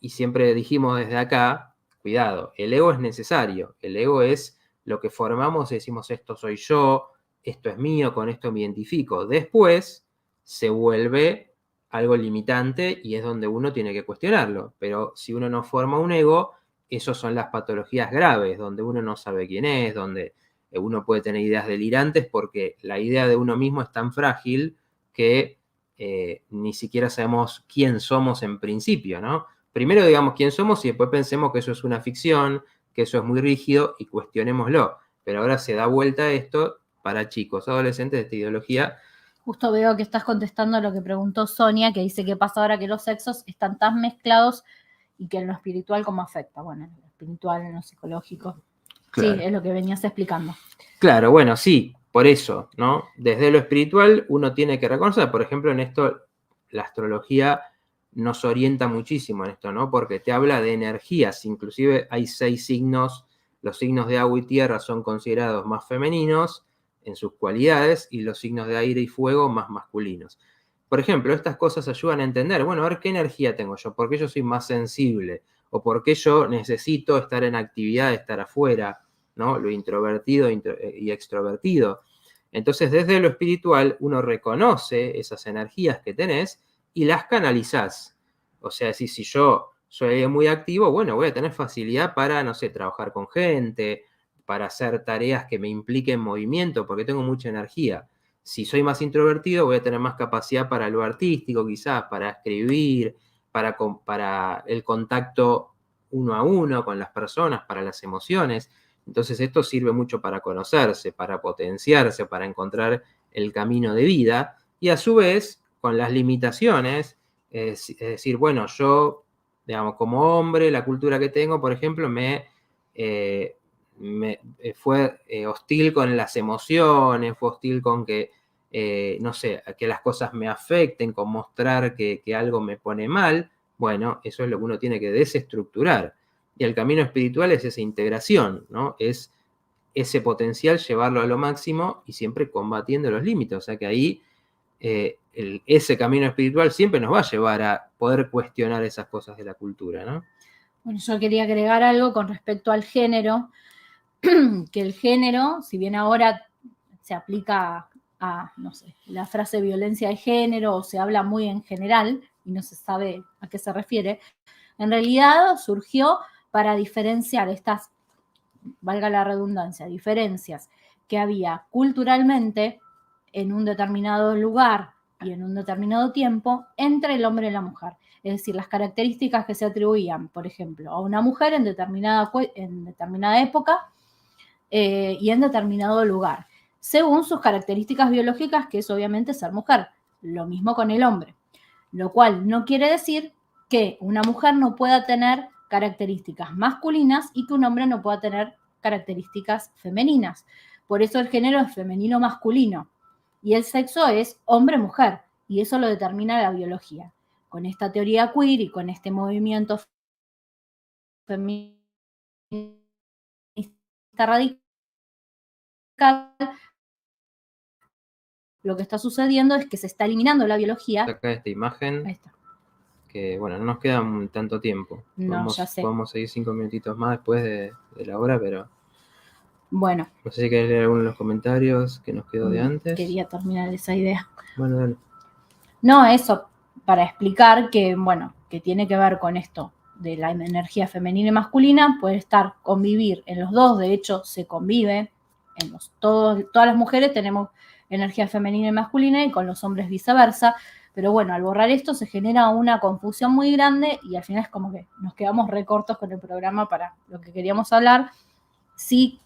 y siempre dijimos desde acá, cuidado, el ego es necesario, el ego es lo que formamos y decimos esto soy yo, esto es mío, con esto me identifico. Después se vuelve algo limitante y es donde uno tiene que cuestionarlo. Pero si uno no forma un ego, esas son las patologías graves, donde uno no sabe quién es, donde uno puede tener ideas delirantes porque la idea de uno mismo es tan frágil que ni siquiera sabemos quién somos en principio, ¿no? Primero digamos quién somos y después pensemos que eso es una ficción, que eso es muy rígido y cuestionémoslo. Pero ahora se da vuelta esto para chicos, adolescentes de esta ideología. Justo veo que estás contestando lo que preguntó Sonia, que dice qué pasa ahora que los sexos están tan mezclados y que en lo espiritual cómo afecta. Bueno, en lo espiritual, en lo psicológico. Claro. Sí, es lo que venías explicando. Claro, bueno, sí, por eso, ¿no? Desde lo espiritual uno tiene que reconocer, por ejemplo, en esto la astrología nos orienta muchísimo en esto, ¿no? Porque te habla de energías, inclusive hay 6 signos, los signos de agua y tierra son considerados más femeninos en sus cualidades y los signos de aire y fuego más masculinos. Por ejemplo, estas cosas ayudan a entender, bueno, a ver qué energía tengo yo, por qué yo soy más sensible o por qué yo necesito estar en actividad, estar afuera, ¿no? Lo introvertido y extrovertido. Entonces, desde lo espiritual, uno reconoce esas energías que tenés y las canalizás. O sea, si yo soy muy activo, bueno, voy a tener facilidad para, no sé, trabajar con gente, para hacer tareas que me impliquen movimiento, porque tengo mucha energía. Si soy más introvertido, voy a tener más capacidad para lo artístico, quizás, para escribir, para el contacto uno a uno con las personas, para las emociones. Entonces esto sirve mucho para conocerse, para potenciarse, para encontrar el camino de vida y a su vez con las limitaciones, es decir, bueno, yo, digamos, como hombre, la cultura que tengo, por ejemplo, me fue hostil con las emociones, fue hostil con que, no sé, que las cosas me afecten, con mostrar que algo me pone mal. Bueno, eso es lo que uno tiene que desestructurar. Y el camino espiritual es esa integración, ¿no? Es ese potencial llevarlo a lo máximo y siempre combatiendo los límites. O sea que ahí ese camino espiritual siempre nos va a llevar a poder cuestionar esas cosas de la cultura, ¿no? Bueno, yo quería agregar algo con respecto al género, que el género, si bien ahora se aplica a, no sé, la frase violencia de género o se habla muy en general y no se sabe a qué se refiere, en realidad surgió para diferenciar estas, valga la redundancia, diferencias que había culturalmente en un determinado lugar y en un determinado tiempo entre el hombre y la mujer. Es decir, las características que se atribuían, por ejemplo, a una mujer en determinada época y en determinado lugar. según sus características biológicas, que es obviamente ser mujer. Lo mismo con el hombre. Lo cual no quiere decir que una mujer no pueda tener características masculinas y que un hombre no pueda tener características femeninas. Por eso el género es femenino-masculino y el sexo es hombre-mujer, y eso lo determina la biología. Con esta teoría queer y con este movimiento feminista radical, lo que está sucediendo es que se está eliminando la biología. Acá esta imagen. Ahí está. Que bueno, no nos queda tanto tiempo. No, ya sé. Podemos seguir 5 minutitos más después de la hora, pero bueno. No sé si querés leer alguno de los comentarios que nos quedó de antes. Quería terminar esa idea. Bueno, dale. No, eso, para explicar que, bueno, que tiene que ver con esto de la energía femenina y masculina, puede convivir en los dos, de hecho se convive, todas las mujeres tenemos energía femenina y masculina y con los hombres viceversa, pero bueno, al borrar esto se genera una confusión muy grande y al final es como que nos quedamos recortos con el programa para lo que queríamos hablar. Sí,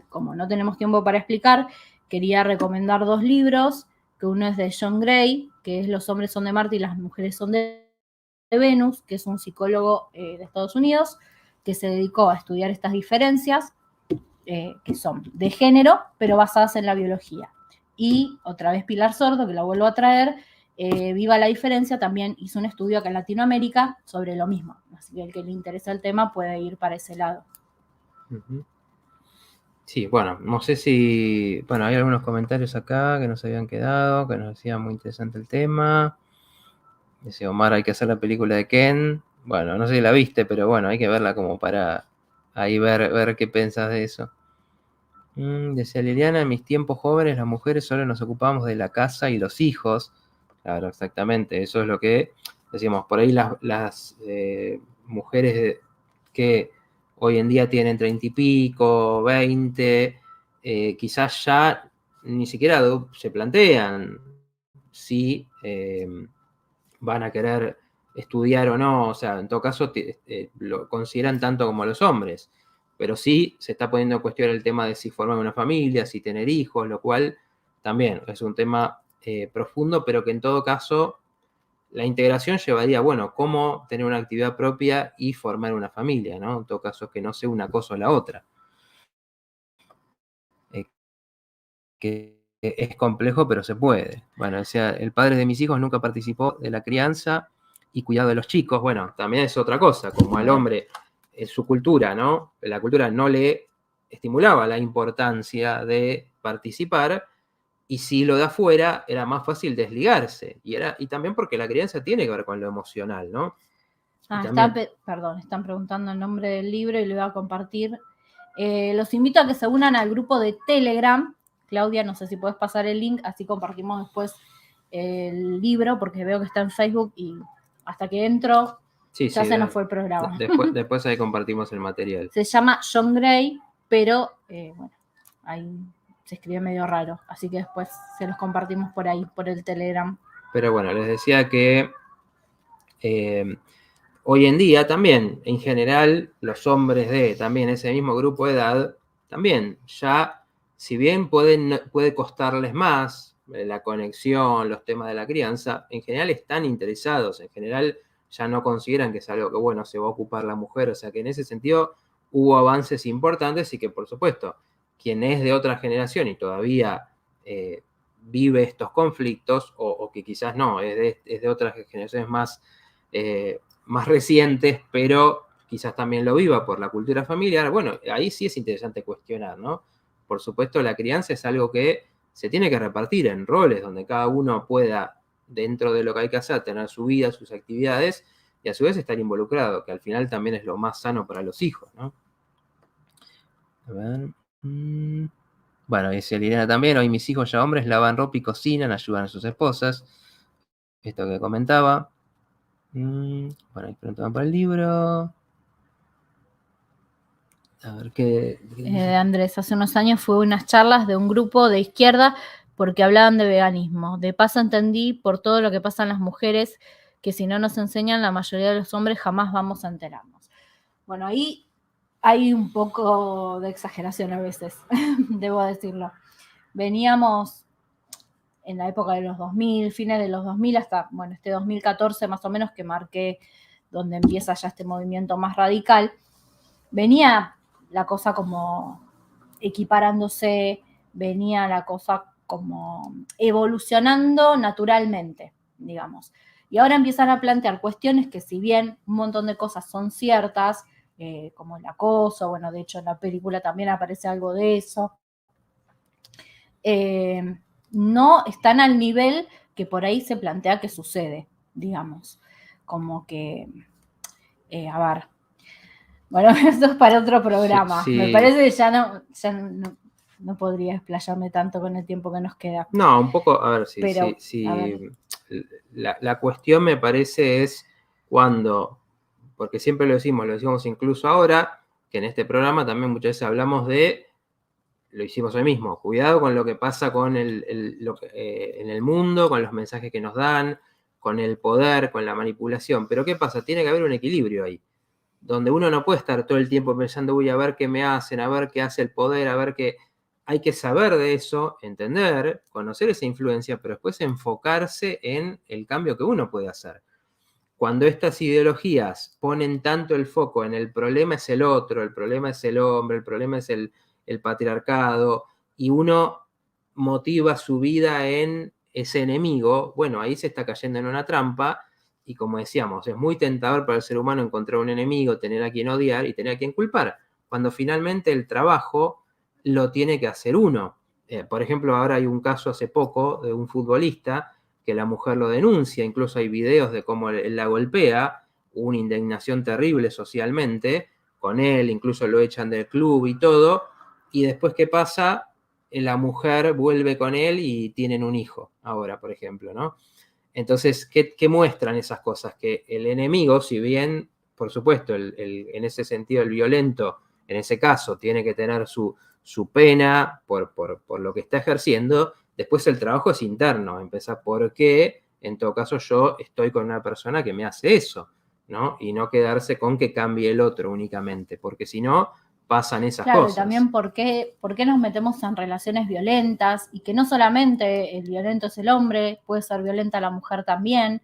como no tenemos tiempo para explicar, quería recomendar 2 libros, que uno es de John Gray, que es Los hombres son de Marte y las mujeres son de Venus, que es un psicólogo de Estados Unidos, que se dedicó a estudiar estas diferencias, que son de género, pero basadas en la biología. Y otra vez Pilar Sordo, que la vuelvo a traer, Viva la Diferencia, también hizo un estudio acá en Latinoamérica sobre lo mismo. Así que el que le interesa el tema puede ir para ese lado. Uh-huh. Sí, bueno, no sé si... Bueno, hay algunos comentarios acá que nos habían quedado, que nos decían muy interesante el tema. Dice Omar, hay que hacer la película de Ken. Bueno, no sé si la viste, pero bueno, hay que verla como para ahí ver qué pensás de eso. Decía Liliana, en mis tiempos jóvenes las mujeres solo nos ocupábamos de la casa y los hijos. Claro, exactamente, eso es lo que decíamos. Por ahí las mujeres que hoy en día tienen 30 y pico, 20, quizás ya ni siquiera se plantean si van a querer estudiar o no, o sea, en todo caso lo consideran tanto como los hombres, pero sí se está poniendo en cuestión el tema de si formar una familia, si tener hijos, lo cual también es un tema profundo, pero que en todo caso la integración llevaría, bueno, cómo tener una actividad propia y formar una familia, ¿no? En todo caso, que no sea una cosa o la otra. Que es complejo, pero se puede. Bueno, o sea, el padre de mis hijos nunca participó de la crianza y cuidado de los chicos. Bueno, también es otra cosa, como al hombre, en su cultura, ¿no? La cultura no le estimulaba la importancia de participar, y si lo de afuera era más fácil desligarse. Y también porque la crianza tiene que ver con lo emocional, ¿no? Están preguntando el nombre del libro y lo voy a compartir. Los invito a que se unan al grupo de Telegram. Claudia, no sé si puedes pasar el link, así compartimos después el libro, porque veo que está en Facebook y hasta que entro ya se nos fue el programa. Después ahí compartimos el material. Se llama John Gray, pero bueno, ahí se escribe medio raro, así que después se los compartimos por ahí, por el Telegram. Pero bueno, les decía que hoy en día también, en general, los hombres de también ese mismo grupo de edad, también ya, si bien puede costarles más la conexión, los temas de la crianza, en general están interesados, en general ya no consideran que es algo que, bueno, se va a ocupar la mujer, o sea que en ese sentido hubo avances importantes y que, por supuesto, quien es de otra generación y todavía vive estos conflictos, o que quizás no, es de otras generaciones más recientes, pero quizás también lo viva por la cultura familiar, bueno, ahí sí es interesante cuestionar, ¿no? Por supuesto, la crianza es algo que se tiene que repartir en roles, donde cada uno pueda, dentro de lo que hay que hacer, tener su vida, sus actividades, y a su vez estar involucrado, que al final también es lo más sano para los hijos, ¿no? A ver. Bueno, dice Liliana también, hoy mis hijos ya hombres lavan ropa y cocinan, ayudan a sus esposas. Esto que comentaba. Bueno, ahí preguntaban por el libro. A ver qué Andrés, hace unos años fue unas charlas de un grupo de izquierda porque hablaban de veganismo. De paso entendí por todo lo que pasan las mujeres, que si no nos enseñan, la mayoría de los hombres jamás vamos a enterarnos. Bueno, ahí hay un poco de exageración a veces, debo decirlo. veníamos en la época de los 2000, fines de los 2000 hasta, bueno, este 2014 más o menos, que marqué donde empieza ya este movimiento más radical, venía la cosa como equiparándose, venía la cosa como evolucionando naturalmente, digamos. Y ahora empiezan a plantear cuestiones que, si bien un montón de cosas son ciertas, como el acoso, bueno, de hecho en la película también aparece algo de eso, no están al nivel que por ahí se plantea que sucede, digamos. Como que, a ver, bueno, esto es para otro programa. Sí. Me parece que ya no podría explayarme tanto con el tiempo que nos queda. No, un poco, a ver, sí, Pero, sí. a ver. La cuestión me parece es cuando, porque siempre lo decimos incluso ahora, que en este programa también muchas veces hablamos de, lo hicimos hoy mismo, cuidado con lo que pasa con en el mundo, con los mensajes que nos dan, con el poder, con la manipulación. Pero ¿qué pasa? Tiene que haber un equilibrio ahí, donde uno no puede estar todo el tiempo pensando, voy a ver qué me hacen, a ver qué hace el poder, a ver qué... Hay que saber de eso, entender, conocer esa influencia, pero después enfocarse en el cambio que uno puede hacer. Cuando estas ideologías ponen tanto el foco en el problema es el otro, el problema es el hombre, el problema es el patriarcado, y uno motiva su vida en ese enemigo, bueno, ahí se está cayendo en una trampa, y como decíamos, es muy tentador para el ser humano encontrar un enemigo, tener a quien odiar y tener a quien culpar, cuando finalmente el trabajo lo tiene que hacer uno. Por ejemplo, ahora hay un caso hace poco de un futbolista que la mujer lo denuncia, incluso hay videos de cómo él la golpea, una indignación terrible socialmente con él, incluso lo echan del club y todo, y después ¿qué pasa? La mujer vuelve con él y tienen un hijo ahora, por ejemplo, ¿no? Entonces, ¿qué muestran esas cosas? Que el enemigo, si bien, por supuesto, en ese sentido, el violento, en ese caso, tiene que tener su pena por lo que está ejerciendo, después el trabajo es interno, empezar por qué, en todo caso, yo estoy con una persona que me hace eso, ¿no? Y no quedarse con que cambie el otro únicamente, porque si no, pasan esas Claro, cosas. Y también por qué nos metemos en relaciones violentas, y que no solamente el violento es el hombre, puede ser violenta la mujer también,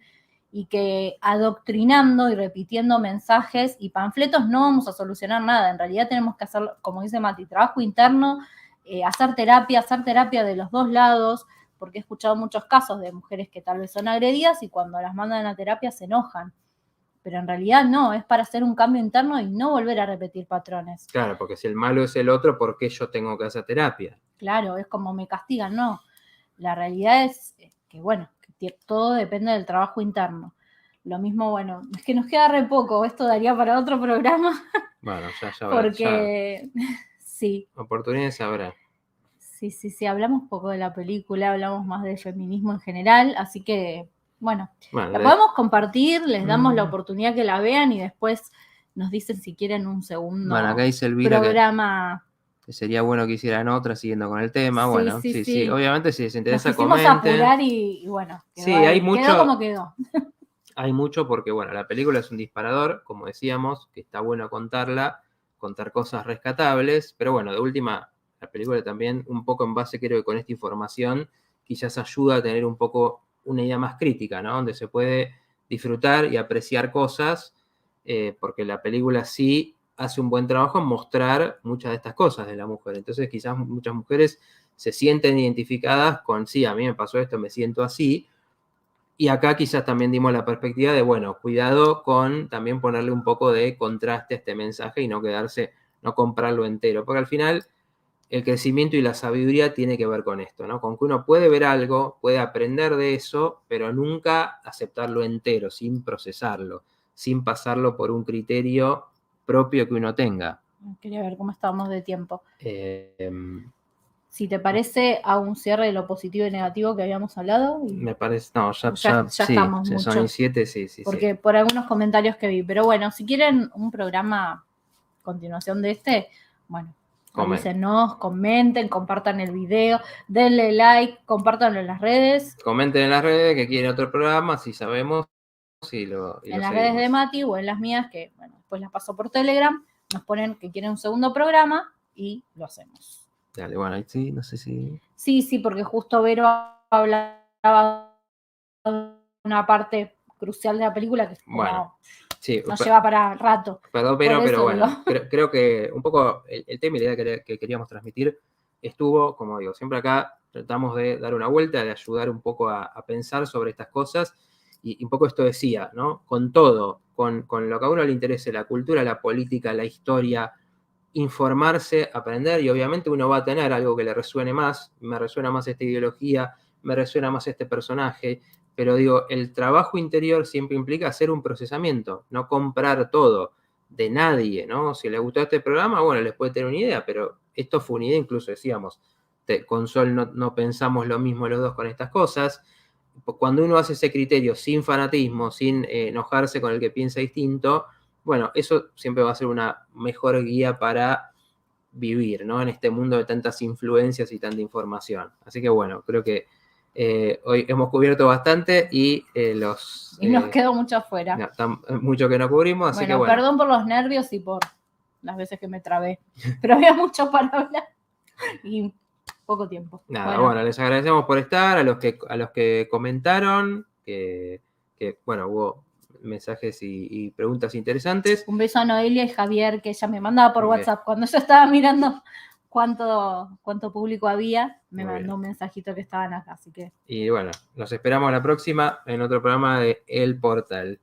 y que adoctrinando y repitiendo mensajes y panfletos no vamos a solucionar nada. En realidad tenemos que hacer, como dice Mati, trabajo interno, hacer terapia de los dos lados, porque he escuchado muchos casos de mujeres que tal vez son agredidas y cuando las mandan a terapia se enojan. Pero en realidad no, es para hacer un cambio interno y no volver a repetir patrones. Claro, porque si el malo es el otro, ¿por qué yo tengo que hacer terapia? Claro, es como me castigan, no. La realidad es que, bueno, que todo depende del trabajo interno. Lo mismo, bueno, es que nos queda re poco, esto daría para otro programa. Bueno, ya porque sí. Oportunidades habrá. Sí, hablamos poco de la película, hablamos más de feminismo en general, así que, bueno, la podemos compartir, les damos la oportunidad que la vean y después nos dicen si quieren un segundo acá dice Elvira programa. Que sería bueno que hicieran otra siguiendo con el tema. Bueno, sí. Obviamente, si les interesa, nos quisimos comenten. Apurar y bueno, sí, hay ahí. mucho. Quedó como quedó. Hay mucho porque, bueno, la película es un disparador, como decíamos, que está bueno contarla, contar cosas rescatables, pero bueno, de última, la película también, un poco en base, creo que con esta información, quizás ayuda a tener un poco una idea más crítica, ¿no? Donde se puede disfrutar y apreciar cosas, porque la película sí hace un buen trabajo en mostrar muchas de estas cosas de la mujer. Entonces, quizás muchas mujeres se sienten identificadas con, sí, a mí me pasó esto, me siento así. Y acá quizás también dimos la perspectiva de, bueno, cuidado con también ponerle un poco de contraste a este mensaje y no quedarse, no comprarlo entero, porque al final el crecimiento y la sabiduría tiene que ver con esto, ¿no? Con que uno puede ver algo, puede aprender de eso, pero nunca aceptarlo entero, sin procesarlo, sin pasarlo por un criterio propio que uno tenga. Quería ver cómo estábamos de tiempo. Si te parece, a un cierre de lo positivo y negativo que habíamos hablado. Me parece, no, ya sí, estamos mucho. Son 7, sí. Porque por algunos comentarios que vi. Pero bueno, si quieren un programa a continuación de este, bueno, avísenos, comenten, compartan el video, denle like, compártanlo en las redes. Comenten en las redes que quieren otro programa, si sabemos. En las redes de Mati o en las mías, que bueno, después las paso por Telegram, nos ponen que quieren un segundo programa y lo hacemos. Dale, bueno, ahí sí, no sé si... Sí, porque justo Vero hablaba de una parte crucial de la película que es como, Bueno, sí, nos lleva para rato. perdón, Por pero eso bueno, digo. creo que un poco el tema y la idea que queríamos transmitir estuvo, como digo, siempre acá tratamos de dar una vuelta, de ayudar un poco a pensar sobre estas cosas, y un poco esto decía, ¿no? Con todo, con lo que a uno le interese, la cultura, la política, la historia, informarse, aprender, y obviamente uno va a tener algo que le resuene más, me resuena más esta ideología, me resuena más este personaje, pero digo, el trabajo interior siempre implica hacer un procesamiento, no comprar todo de nadie, ¿no? Si les gustó este programa, bueno, les puede tener una idea, pero esto fue una idea, incluso decíamos, con Sol no pensamos lo mismo los dos con estas cosas. Cuando uno hace ese criterio sin fanatismo, sin enojarse con el que piensa distinto, bueno, eso siempre va a ser una mejor guía para vivir, ¿no? En este mundo de tantas influencias y tanta información. Así que bueno, creo que hoy hemos cubierto bastante y Y nos quedó mucho afuera. mucho que no cubrimos, así que bueno. Perdón por los nervios y por las veces que me trabé, pero había mucho para hablar y poco tiempo. Nada, bueno, les agradecemos por estar, a los que comentaron, que bueno, hubo mensajes y preguntas interesantes. Un beso a Noelia y Javier, que ella me mandaba por WhatsApp. Cuando yo estaba mirando cuánto público había, me mandó un mensajito que estaban acá, así que... Y bueno, los esperamos la próxima en otro programa de El Portal.